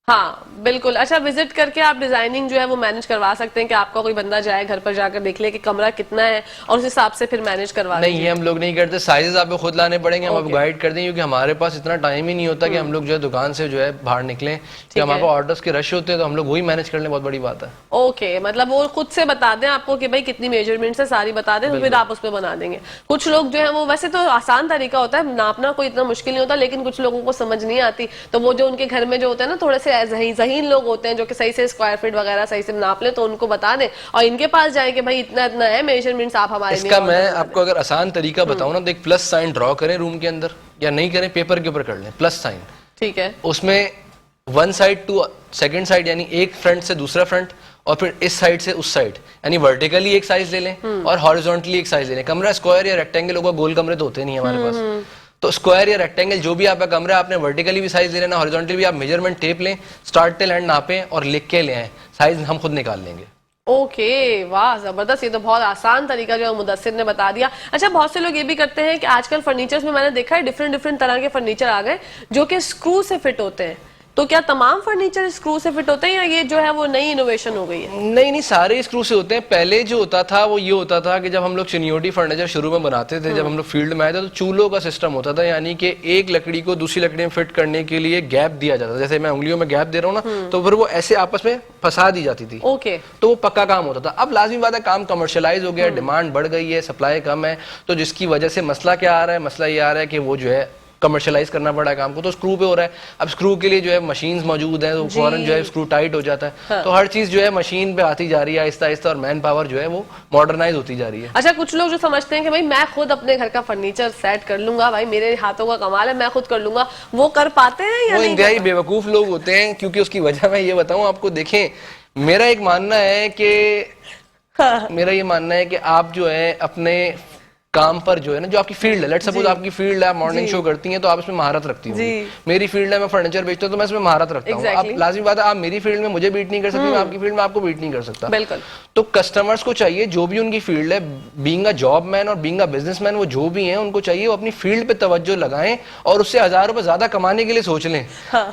हाँ बिल्कुल। अच्छा, विजिट करके आप डिजाइनिंग जो है वो मैनेज करवा सकते हैं कि आपका कोई बंदा जाए घर पर जाकर देख ले कि कमरा कितना है और उस हिसाब से फिर मैनेज करवा नहीं, ये हम लोग नहीं करते, साइजेस आपको खुद लाने पड़ेंगे, हम आपको Okay. गाइड कर देंगे, क्योंकि हमारे पास इतना टाइम ही नहीं होता कि हम लोग जो है दुकान से जो है बाहर निकलें, कि हमारे पास ऑर्डर्स के रश होते हैं तो हम लोग वही मैनेज कर लें, बहुत बड़ी बात है। ओके, मतलब वो खुद से बता दें आपको कि भाई कितनी मेजरमेंट है, सारी बता दें तो फिर आप उस पर बना देंगे। कुछ लोग जो है वो, वैसे तो आसान तरीका होता है नापना, कोई इतना मुश्किल नहीं होता, लेकिन कुछ लोगों को समझ नहीं आती, तो वो जो उनके घर में जो होते हैं ना थोड़े से जहीन लोग होते हैं जो कि सही से स्क्वायर फीट वगैरह सही से नाप ले, तो उनको बता दें और इनके पास जाए कि भाई इतना इतना है मेजरमेंट्स, आप हमारे लिए इसका मैं आपको अगर आसान तरीका बताऊं ना, तो एक प्लस साइन ड्रॉ करें रूम के अंदर, या नहीं करें पेपर के ऊपर कर लें प्लस साइन। ठीक है। उसमें one side to second side, यानी एक फ्रंट से दूसरा फ्रंट, और फिर इस साइड से उस साइड, यानी वर्टिकली एक साइज ले लें और हॉरिजॉन्टली एक साइज ले लें। कमरा स्क्वायर या रेक्टेंगल होगा, गोल कमरे तो होते नहीं हमारे पास, तो स्क्वायर या रेक्टेंगल जो भी आपका कमरा है, आपने वर्टिकली भी साइज ले लेना, हॉरिजॉन्टली भी आप मेजरमेंट टेप लें, स्टार्ट टिल एंड नापें और लिख के ले आएं, साइज हम खुद निकाल लेंगे। ओके, वाह जबरदस्त, ये तो बहुत आसान तरीका जो है मुदस्सिर ने बता दिया। अच्छा, बहुत से लोग ये भी करते हैं कि आजकल फर्नीचर्स में मैंने देखा है डिफरेंट डिफरेंट तरह के फर्नीचर आ गए जो कि स्क्रू से फिट होते हैं, तो क्या तमाम फर्नीचर स्क्रू से फिट होते हैं या ये जो है वो नई इनोवेशन हो गई है? नहीं नहीं, सारे स्क्रू से होते हैं। पहले जो होता था वो ये होता था कि जब हम लोग चिनियोटी फर्नीचर शुरू में बनाते थे, जब हम लोग फील्ड में आए थे, तो चूल्हों का सिस्टम होता था, यानी कि एक लकड़ी को दूसरी लकड़ी में फिट करने के लिए गैप दिया जाता था। जैसे मैं उंगलियों में गैप दे रहा हूँ ना, तो फिर वो ऐसे आपस में फंसा दी जाती थी। ओके। तो वो पक्का काम होता था। अब लाजमी बात है, काम कमर्शियलाइज हो गया, डिमांड बढ़ गई है, सप्लाई कम है, तो जिसकी वजह से मसला क्या आ रहा है, मसला ये आ रहा है कि वो जो है कमर्शियलाइज करना पड़ा है काम को, तो स्क्रू पे हो रहा है। अब स्क्रू के लिए जो है मशीन्स मौजूद हैं, तो फौरन जो है स्क्रू टाइट हो जाता है। हाँ। तो हर चीज जो है मशीन पे आती जा रही है आहिस्ता आहिस्ता, और मैन पावर जो है वो मॉडर्नाइज होती जा रही है। अच्छा, कुछ लोग जो समझते हैं कि भाई मैं खुद अपने घर का फर्नीचर सेट कर लूंगा, भाई मेरे हाथों का कमाल है, मैं खुद कर लूंगा, वो कर पाते हैं या वो नहीं? इंतहाई बेवकूफ लोग होते हैं, क्योंकि उसकी वजह मैं ये बताऊं आपको। देखें, मेरा एक मानना है कि मेरा ये मानना है कि आप जो है अपने काम पर जो है ना, जो आपकी फील्ड है, लेट्स सपोज आपकी फील्ड है, आप मॉर्निंग शो करती हैं तो आप इसमें महारत रखती होंगी। मेरी फील्ड है, मैं फर्नीचर बेचता हूं तो मैं इसमें महारत रखता हूं। आप लाजमी बात है, आप मेरी फील्ड में मुझे बीट नहीं कर सकती, मैं आपकी फील्ड में आपको बीट नहीं कर सकता। बिल्कुल। तो कस्टमर्स को चाहिए, जो भी उनकी फील्ड है, बीइंग अ जॉब मैन और बीइंग अ बिजनेसमैन, वो जो भी हैं, उनको चाहिए वो अपनी फील्ड पे तवज्जो लगाएं और उससे 1000 रुपए ज्यादा कमाने के लिए सोच लें,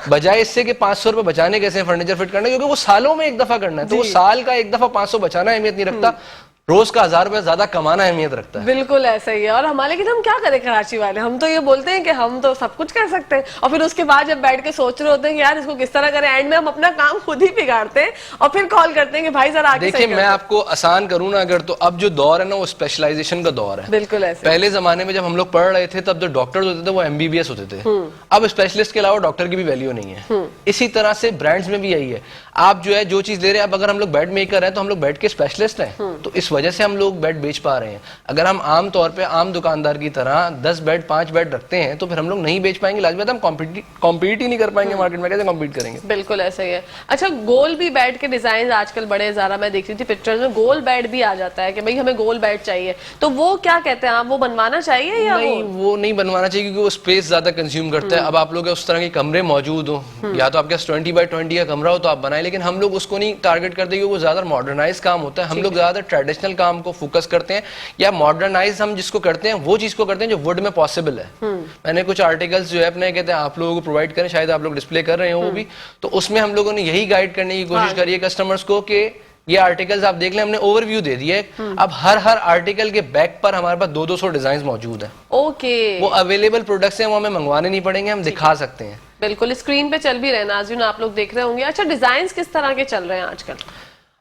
बजाय इससे कि 500 रुपए बचाने कैसे फर्नीचर फिट करना, क्योंकि वो सालों में एक दफा करना है। तो वो साल का एक दफा 500 बचाना अहमियत नहीं रखता, रोज का 1000 रुपए ज्यादा कमाना अहमियत रखता है। बिल्कुल ऐसा ही है। और हमारे, लेकिन हम क्या करें कराची वाले, हम तो ये बोलते हैं कि हम तो सब कुछ कर सकते हैं, और फिर उसके बाद जब बैठ के सोच रहे होते हैं कि यार इसको किस तरह करें, एंड में हम अपना काम खुद ही बिगाड़ते हैं और फिर कॉल करते हैं कि भाई जरा आगे। देखिए, मैं आपको आसान करूं ना अगर, तो अब जो दौर है ना वो स्पेशलाइजेशन का दौर है। बिल्कुल ऐसे। पहले जमाने में जब हम लोग पढ़ रहे थे तब जो डॉक्टर्स होते थे वो एमबीबीएस होते थे। अब स्पेशलिस्ट के अलावा डॉक्टर की भी वैल्यू नहीं है। इसी तरह से ब्रांड्स में भी यही है। आप जो है जो चीज ले रहे हैं, अब अगर हम लोग बेड मेकर हैं तो हम लोग बेड के स्पेशलिस्ट हैं, तो इस वजह से हम लोग बेड बेच पा रहे हैं। अगर हम आम तौर पे आम दुकानदार की तरह 10 बेड 5 बेड रखते हैं तो फिर हम लोग नहीं बेच पाएंगे, लाजमी बात है, हम कॉम्पीट ही नहीं कर पाएंगे मार्केट में, कैसे कॉम्पीट करेंगे। बिल्कुल ऐसा ही है। अच्छा, गोल भी बेड के डिजाइन आजकल बड़े ज़्यादा, मैं देख रही थी पिक्चर्स में गोल बेड भी आ जाता है कि भाई हमें गोल बेड चाहिए, तो वो क्या कहते हैं आप, वो बनवाना चाहिए या नहीं? वो नहीं बनवाना चाहिए, क्योंकि वो स्पेस ज्यादा कंज्यूम करता है। अब आप लोग उस तरह के कमरे मौजूद हो, या तो आपके पास 20 बाय 20 का कमरा हो तो आप बनाए, लेकिन हम लोग उसको नहीं टारगेट करते, क्योंकि वो ज्यादा मॉडर्नाइज काम होता है। हम लोग ज्यादा ट्रेडिशनल काम को फोकस करते हैं, या मॉडर्नाइज हम जिसको करते हैं वो चीज को करते हैं जो वुड में पॉसिबल है। मैंने कुछ आर्टिकल्स जो है अपने कहते हैं आप लोगों को प्रोवाइड करें, शायद आप लोग डिस्प्ले कर रहे हो वो भी, तो उसमें हम लोगों ने यही गाइड करने की कोशिश करी है कस्टमर्स को कि ये आर्टिकल्स आप देख लें, हमने ओवरव्यू दे दिया है। अब हर आर्टिकल के बैक पर हमारे पास 200 डिजाइन मौजूद है। ओके, वो अवेलेबल प्रोडक्ट्स हैं, वो हमें मंगवाने नहीं पड़ेंगे, हम दिखा सकते हैं। बिल्कुल स्क्रीन पे चल भी रहे नाज़रीन, आप लोग देख रहे होंगे। अच्छा, डिजाइन किस तरह के चल रहे हैं आजकल?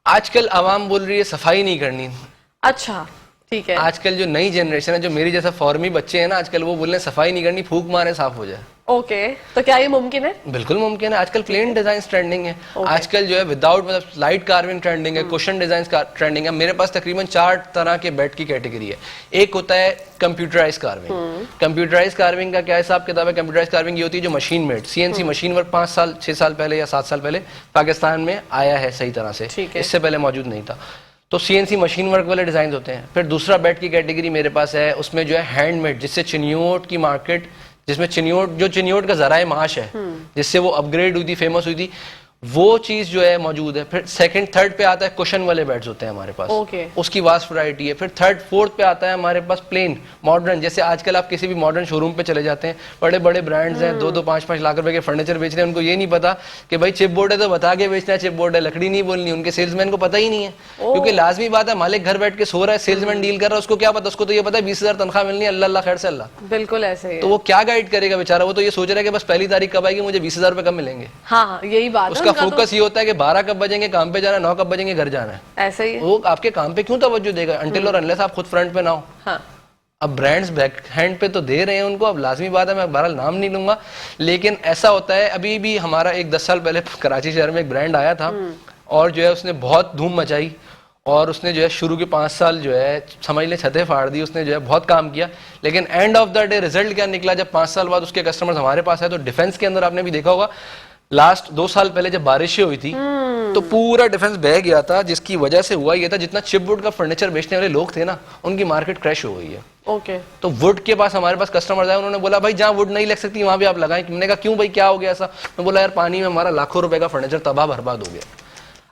आजकल आवाम बोल रही है सफाई नहीं करनी। अच्छा, ठीक है। आजकल जो नई जनरेशन है, जो मेरी जैसा फॉर्मी बच्चे हैं ना, आजकल वो बोल रहे हैं सफाई नहीं करनी, फूंक मारे साफ हो जाए। ओके, तो क्या ये मुमकिन है? बिल्कुल मुमकिन है। आजकल प्लेन डिजाइन ट्रेंडिंग है। आजकल जो है विदाउट मतलब लाइट कार्विंग ट्रेंडिंग है, कुशन डिजाइन ट्रेंडिंग है। मेरे पास तकरीबन 4 तरह के बेड की कैटेगरी है। एक होता है कंप्यूटराइज कार्विंग। कंप्यूटराइज कार्विंग का क्या हिसाब किताब है? कंप्यूटराइज कार्विंग ये होती है जो machine made CNC machine work 5 साल 6 साल पहले या 7 साल पहले पाकिस्तान में आया है सही तरह से, इससे पहले मौजूद नहीं था। तो सीएनसी मशीन वर्क वाले डिजाइन होते हैं। फिर दूसरा बेड की कैटेगरी मेरे पास है, उसमें जो है हैंडमेड, जिससे चिनियोट की मार्केट, जिसमें चिनियोट का जराए माश है, जिससे वो अपग्रेड हुई थी, फेमस हुई थी, वो चीज जो है मौजूद है। फिर सेकंड थर्ड पे आता है कुशन वाले बेड्स होते हैं हमारे पास, ओके। उसकी वास्ट वैरायटी है। फिर थर्ड फोर्थ पे आता है हमारे पास प्लेन मॉडर्न, जैसे आजकल आप किसी भी मॉडर्न शोरूम पे चले जाते हैं, बड़े बड़े ब्रांड्स हैं, 2-2 5-5 लाख रुपए के फर्नीचर बेच रहे हैं, उनको ये नहीं पता कि भाई चिप बोर्ड है तो बता के बेचना है, चिप बोर्ड है, लकड़ी नहीं बोलनी, उनके सेल्समैन को पता ही नहीं है। क्योंकि लाजमी बात है, मालिक घर बैठ के सो रहा है, सेल्समैन डील कर रहा है, उसको क्या पता, उसको तो ये पता है 20,000 तनख्वाह मिलनी है, अल्लाह खैर से अल्लाह। बिल्कुल ऐसे ही तो वो क्या गाइड करेगा बेचारा, वो तो ये सोच रहा है कि बस पहली तारीख कब आएगी, मुझे 20,000 रुपए कब मिलेंगे। हाँ, यही बात है उसका उनका। फोकस ये होता है कि 12 कब बजेंगे काम पे जाना है, 9 कब बजेंगे घर जाना है। ऐसे ही वो आपके काम पे क्यों तवज्जो देगा अनटिल और अनलेस आप खुद फ्रंट पे ना हो। हाँ, अब ब्रांड्स बैक हैंड पे तो दे रहे हैं उनको, अब लाजमी बात है, मैं बहरहाल नाम नहीं लूंगा, लेकिन ऐसा होता है। अभी भी हमारा एक 10 साल पहले कराची शहर में एक ब्रांड आया था और जो है उसने बहुत धूम मचाई, और उसने जो है शुरू के 5 साल जो है समझ ले छतें फाड़ दी, उसने जो है बहुत काम किया, लेकिन end of the day result क्या निकला, जब 5 साल बाद उसके कस्टमर्स हमारे पास आए तो डिफेंस के अंदर आपने भी देखा होगा, लास्ट 2 साल पहले जब बारिशें हुई थी तो पूरा डिफेंस बह गया था, जिसकी वजह से हुआ ये था जितना चिपवुड का फर्नीचर बेचने वाले लोग थे ना, उनकी मार्केट क्रैश हो गई है। ओके। तो वुड के पास हमारे पास कस्टमर्स आए, उन्होंने बोला भाई जहाँ वुड नहीं लग सकती वहां भी आप लगाएं। मैंने कहा क्यों भाई, क्या हो गया ऐसा? मैं बोला यार पानी में हमारा लाखों रुपए का फर्नीचर तबाह बर्बाद हो गया।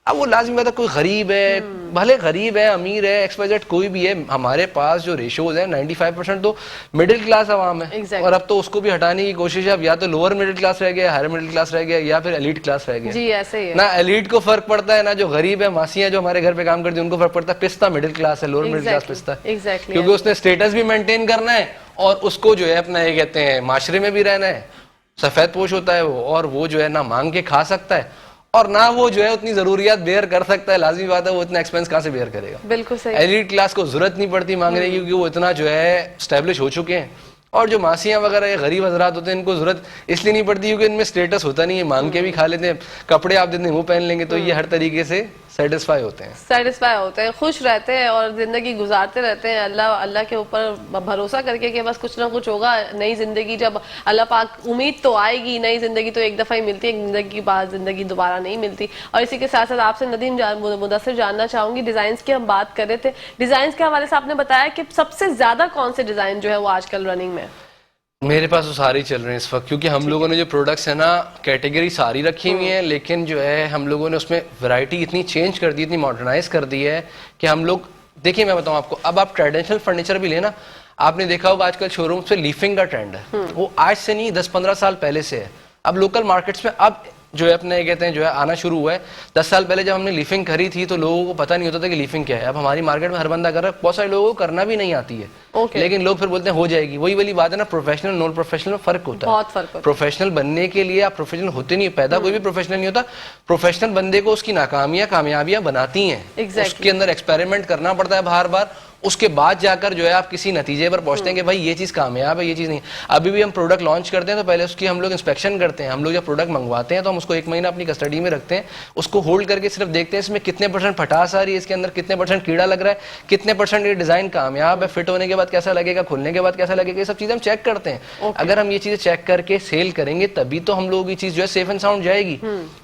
अब वो लाजमी बात है, कोई गरीब है, भले गरीब है, अमीर है, एक्सवाइजेड कोई भी है, हमारे पास जो रेशियोज है 95% तो मिडिल क्लास आवाम है। Exactly. और अब तो उसको भी हटाने की कोशिश है, अब या तो लोअर मिडिल क्लास रह गया, हायर मिडिल क्लास रह गया, या फिर एलीट क्लास रह गया। जी ऐसे ही है। ना एलीट को फर्क पड़ता है, ना जो गरीब है, मासियां जो हमारे घर पे काम करती है उनको फर्क पड़ता है, पिस्ता मिडिल क्लास है, लोअर मिडिल क्लास पिस्ता है। एग्जैक्टली। क्योंकि उसने स्टेटस भी मेंटेन करना है और उसको जो है अपना ये कहते हैं माशरे में भी रहना है, सफेद पोश होता है वो, और वो जो है ना मांग के खा सकता है और ना वो जो है उतनी जरूरियात बेयर कर सकता है। लाजमी बात है, वो इतना एक्सपेंस कहाँ से बेयर करेगा। बिल्कुल सही। एलीट क्लास को जरूरत नहीं पड़ती मांगने की, क्योंकि वो इतना जो है स्टैब्लिश हो चुके हैं। और जो मासियां वगैरह ये गरीब हजरात होते हैं, इनको जरूरत इसलिए नहीं पड़ती क्योंकि इनमें स्टेटस होता नहीं है, मांग के भी खा लेते हैं, कपड़े आप देते हैं वो पहन लेंगे, तो ये हर तरीके से सेटिस्फाई होते हैं, सेटिस्फाई होते हैं, खुश रहते हैं और जिंदगी गुजारते रहते हैं अल्लाह के ऊपर भरोसा करके कि बस कुछ ना कुछ होगा। नई जिंदगी जब अल्लाह पाक, उम्मीद तो आएगी, नई जिंदगी तो एक दफा ही मिलती है, एक जिंदगी के बाद जिंदगी दोबारा नहीं मिलती। और इसी के साथ साथ आपसे नदीम मुदस्सिर जानना चाहूंगी, डिजाइन की हम बात कर रहे थे, डिजाइन के हवाले से आपने बताया कि सबसे ज्यादा कौन से डिजाइन जो है वो आजकल रनिंग में? मेरे पास तो सारे ही चल रहे हैं इस वक्त, क्योंकि हम लोगों ने जो प्रोडक्ट्स है ना कैटेगरी सारी रखी हुई है, लेकिन जो है हम लोगों ने उसमें वैरायटी इतनी चेंज कर दी, इतनी मॉडर्नाइज कर दी है कि हम लोग, देखिए मैं बताऊं आपको, अब आप ट्रेडिशनल फर्नीचर भी लेना, आपने देखा होगा आजकल शोरूम पे लीफिंग का ट्रेंड है, वो आज से नहीं 10-15 साल पहले से है। अब लोकल मार्केट्स में अब जो है अपने कहते हैं जो है आना शुरू हुआ है। 10 साल पहले जब हमने लीफिंग करी थी तो लोगों को पता नहीं होता था कि लीफिंग क्या है। अब हमारी मार्केट में हर बंदा कर रहा है, बहुत सारे लोगों को करना भी नहीं आती है, लेकिन लोग फिर बोलते हैं हो जाएगी। वही वाली बात है ना, प्रोफेशनल नॉन प्रोफेशनल में फर्क होता है, बहुत फर्क होता है। प्रोफेशनल बनने के लिए आप प्रोफेशनल होते नहीं, पैदा कोई भी प्रोफेशनल नहीं होता। प्रोफेशनल बंदे को उसकी नाकामियां कामयाबियां बनाती हैं, उसके अंदर एक्सपेरिमेंट करना पड़ता है बार बार, उसके बाद जाकर जो है आप किसी नतीजे पर पहुंचते हैं कि भाई ये चीज कामयाब है, ये चीज नहीं। अभी भी हम प्रोडक्ट लॉन्च करते हैं तो पहले उसकी हम लोग इंस्पेक्शन करते हैं। हम लोग जब प्रोडक्ट मंगवाते हैं तो हम उसको 1 महीना अपनी कस्टडी में रखते हैं, उसको होल्ड करके सिर्फ देखते हैं इसमें कितने % फटास आ रही है, इसके अंदर कितने % कीड़ा लग रहा है, कितने % ये डिजाइन कामयाब है, फिट होने के बाद कैसा लगेगा, खुलने के बाद कैसा लगेगा, ये सब चीजें हम चेक करते हैं। अगर हम ये चीजें चेक करके सेल करेंगे तभी तो हम लोग ये चीज जो है सेफ एंड साउंड जाएगी।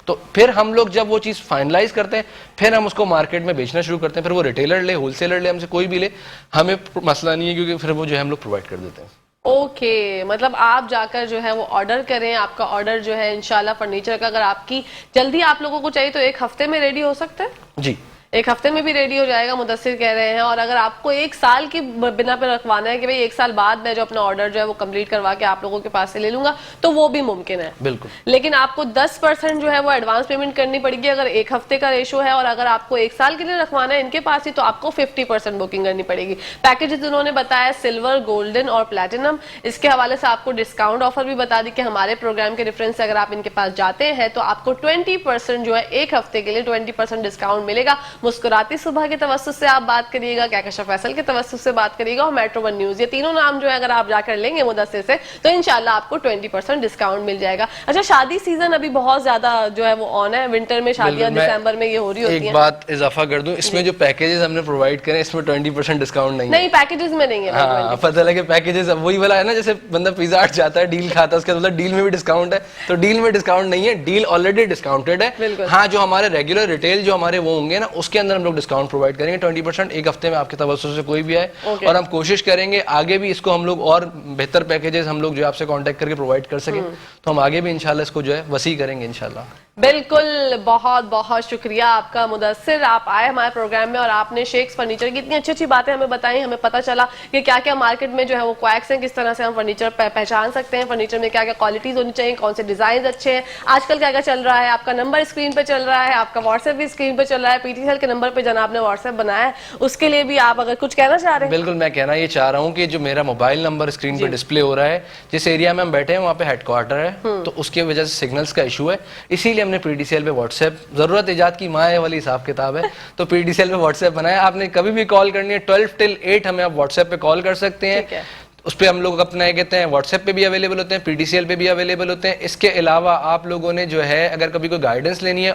तो फिर हम लोग जब वो चीज फाइनलाइज करते हैं फिर हम उसको मार्केट में बेचना शुरू करते हैं। फिर वो रिटेलर ले, होलसेलर ले, हमसे कोई भी ले, हमें मसला नहीं है, क्योंकि फिर वो जो है हम लोग प्रोवाइड कर देते हैं। ओके, मतलब आप जाकर जो है वो ऑर्डर करें, आपका ऑर्डर जो है इंशाल्लाह फर्नीचर का अगर आपकी जल्दी आप लोगों को चाहिए तो 1 हफ्ते में रेडी हो सकता है जी, 1 हफ्ते में भी रेडी हो जाएगा, मुदस्सिर कह रहे हैं। और अगर आपको 1 साल की बिना पे रखवाना है कि भाई 1 साल बाद मैं जो अपना ऑर्डर जो है वो कंप्लीट करवा के आप लोगों के पास से ले लूंगा, तो वो भी मुमकिन है। बिल्कुल। लेकिन आपको 10% जो है वो एडवांस पेमेंट करनी पड़ेगी अगर 1 हफ्ते का रेशो है, और अगर आपको 1 साल के लिए रखवाना है इनके पास ही तो आपको 50% बुकिंग करनी पड़ेगी। पैकेजेस उन्होंने बताया सिल्वर, गोल्डन और प्लैटिनम। इसके हवाले से आपको डिस्काउंट ऑफर भी बता दी कि हमारे प्रोग्राम के रेफरेंस से अगर आप इनके पास जाते हैं तो आपको 20% जो है 1 हफ्ते के लिए 20% डिस्काउंट मिलेगा। मुस्कुराती सुबह के तवस्सुस से आप बात करिएगा, कहकशां फैसल के तवस्सुस से बात करिएगा और मेट्रो 1 न्यूज, ये तीनों नाम जो है अगर आप जाकर लेंगे मुदस्सिर से तो इंशाल्लाह आपको 20% डिस्काउंट मिल जाएगा। अच्छा, शादी सीजन अभी बहुत ज्यादा जो है वो ऑन है, विंटर में शादियां दिसंबर में ये हो रही होती हैं। एक बात इजाफा कर दूं, इसमें जो पैकेजेस हमने प्रोवाइड करे इसमें 20% डिस्काउंट नहीं है। नहीं, पैकेजेस में नहीं है। हाँ, पता लगे पैकेजेस अब वही वाला है ना, जैसे बंदा पिज्जा हट जाता है, डील खाता है, उसके मतलब डील में भी डिस्काउंट है, तो डील में डिस्काउंट नहीं है, डील ऑलरेडी डिस्काउंटेड है। हाँ, जो हमारे रेगुलर रिटेल जो हमारे वो होंगे ना उसके अंदर हम लोग डिस्काउंट प्रोवाइड करेंगे 20%। 1 हफ्ते में आपके तवज्जुह से कोई भी आए, और हम कोशिश करेंगे आगे भी इसको हम लोग और बेहतर पैकेजेस हम लोग जो आपसे कांटेक्ट करके प्रोवाइड कर सकें, तो हम आगे भी इंशाल्लाह इसको जो है वसी करेंगे इंशाल्लाह। बिल्कुल, बहुत बहुत शुक्रिया आपका मुदस्सिर, आप आए हमारे प्रोग्राम में और आपने शेख्स फर्नीचर की इतनी अच्छी अच्छी बातें हमें बताई। हमें पता चला कि क्या क्या मार्केट में जो है वो क्वैक्स हैं, किस तरह से हम फर्नीचर पहचान सकते हैं, फर्नीचर में क्या क्या क्वालिटीज होनी चाहिए, कौन से डिजाइन अच्छे हैं, आजकल क्या क्या चल रहा है। आपका नंबर स्क्रीन पे चल रहा है, आपका व्हाट्सएप भी स्क्रीन पे चल रहा है, पीटीसीएल के नंबर पे जनाब ने व्हाट्सएप बनाया है, उसके लिए भी आप अगर कुछ कहना चाह रहे हैं। बिल्कुल, मैं कहना ये चाह रहा हूँ कि जो मेरा मोबाइल नंबर स्क्रीन पे डिस्प्ले हो रहा है, जिस एरिया में हम बैठे हैं वहाँ पे हेडक्वार्टर है, तो उसकी वजह से सिग्नल्स का इशू है, इसीलिए हमने पीडीसीएल पे व्हाट्सएप, जरूरत इजाद की माँ है वाली हिसाब किताब है, तो पीडीसीएल पे व्हाट्सएप बनाया। आपने कभी भी कॉल करनी है 12 till 8 हमें आप व्हाट्सएप पे कॉल कर सकते हैं। उस पर हम लोग अपना ये कहते हैं व्हाट्सएप पे भी अवेलेबल होते हैं, पीडीसीएल पे भी अवेलेबल होते हैं। इसके अलावा आप लोगों ने जो है अगर कभी कोई गाइडेंस लेनी है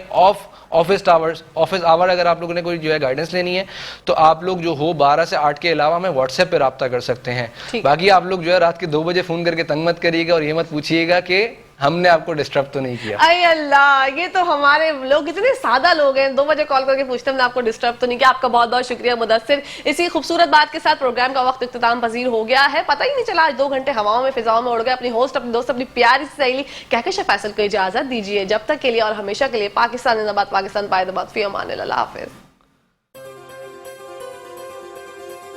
ऑफिस आवर अगर आप लोगों ने कोई जो है गाइडेंस लेनी है तो आप लोग जो हो 12 से 8 के अलावा हमें व्हाट्सएप पे रब्ता कर सकते हैं। बाकी आप लोग जो है रात के 2 बजे फोन करके तंग मत करिएगा और ये मत पूछिएगा कि हमने आपको डिस्टर्ब तो नहीं किया। अरे अल्लाह, ये तो हमारे लोग इतने सादा लोग हैं, 2 बजे कॉल करके पूछते हैं हमने आपको डिस्टर्ब तो नहीं किया। आपका बहुत बहुत शुक्रिया मुदस्सिर। इसी खूबसूरत बात के साथ प्रोग्राम का वक्त इख्तिताम पजीर हो गया है। पता ही नहीं चला आज 2 घंटे हवाओं में फिजाओं में उड़ गए। अपनी होस्ट, अपनी दोस्त, अपनी प्यारी सी सहेली कहकश फैसल को इजाजत दीजिए। जब तक के लिए और हमेशा के लिए पाकिस्तान जिंदाबाद, पाकिस्तान पायदाबाद, फी अमान अल्लाह, हाफिज।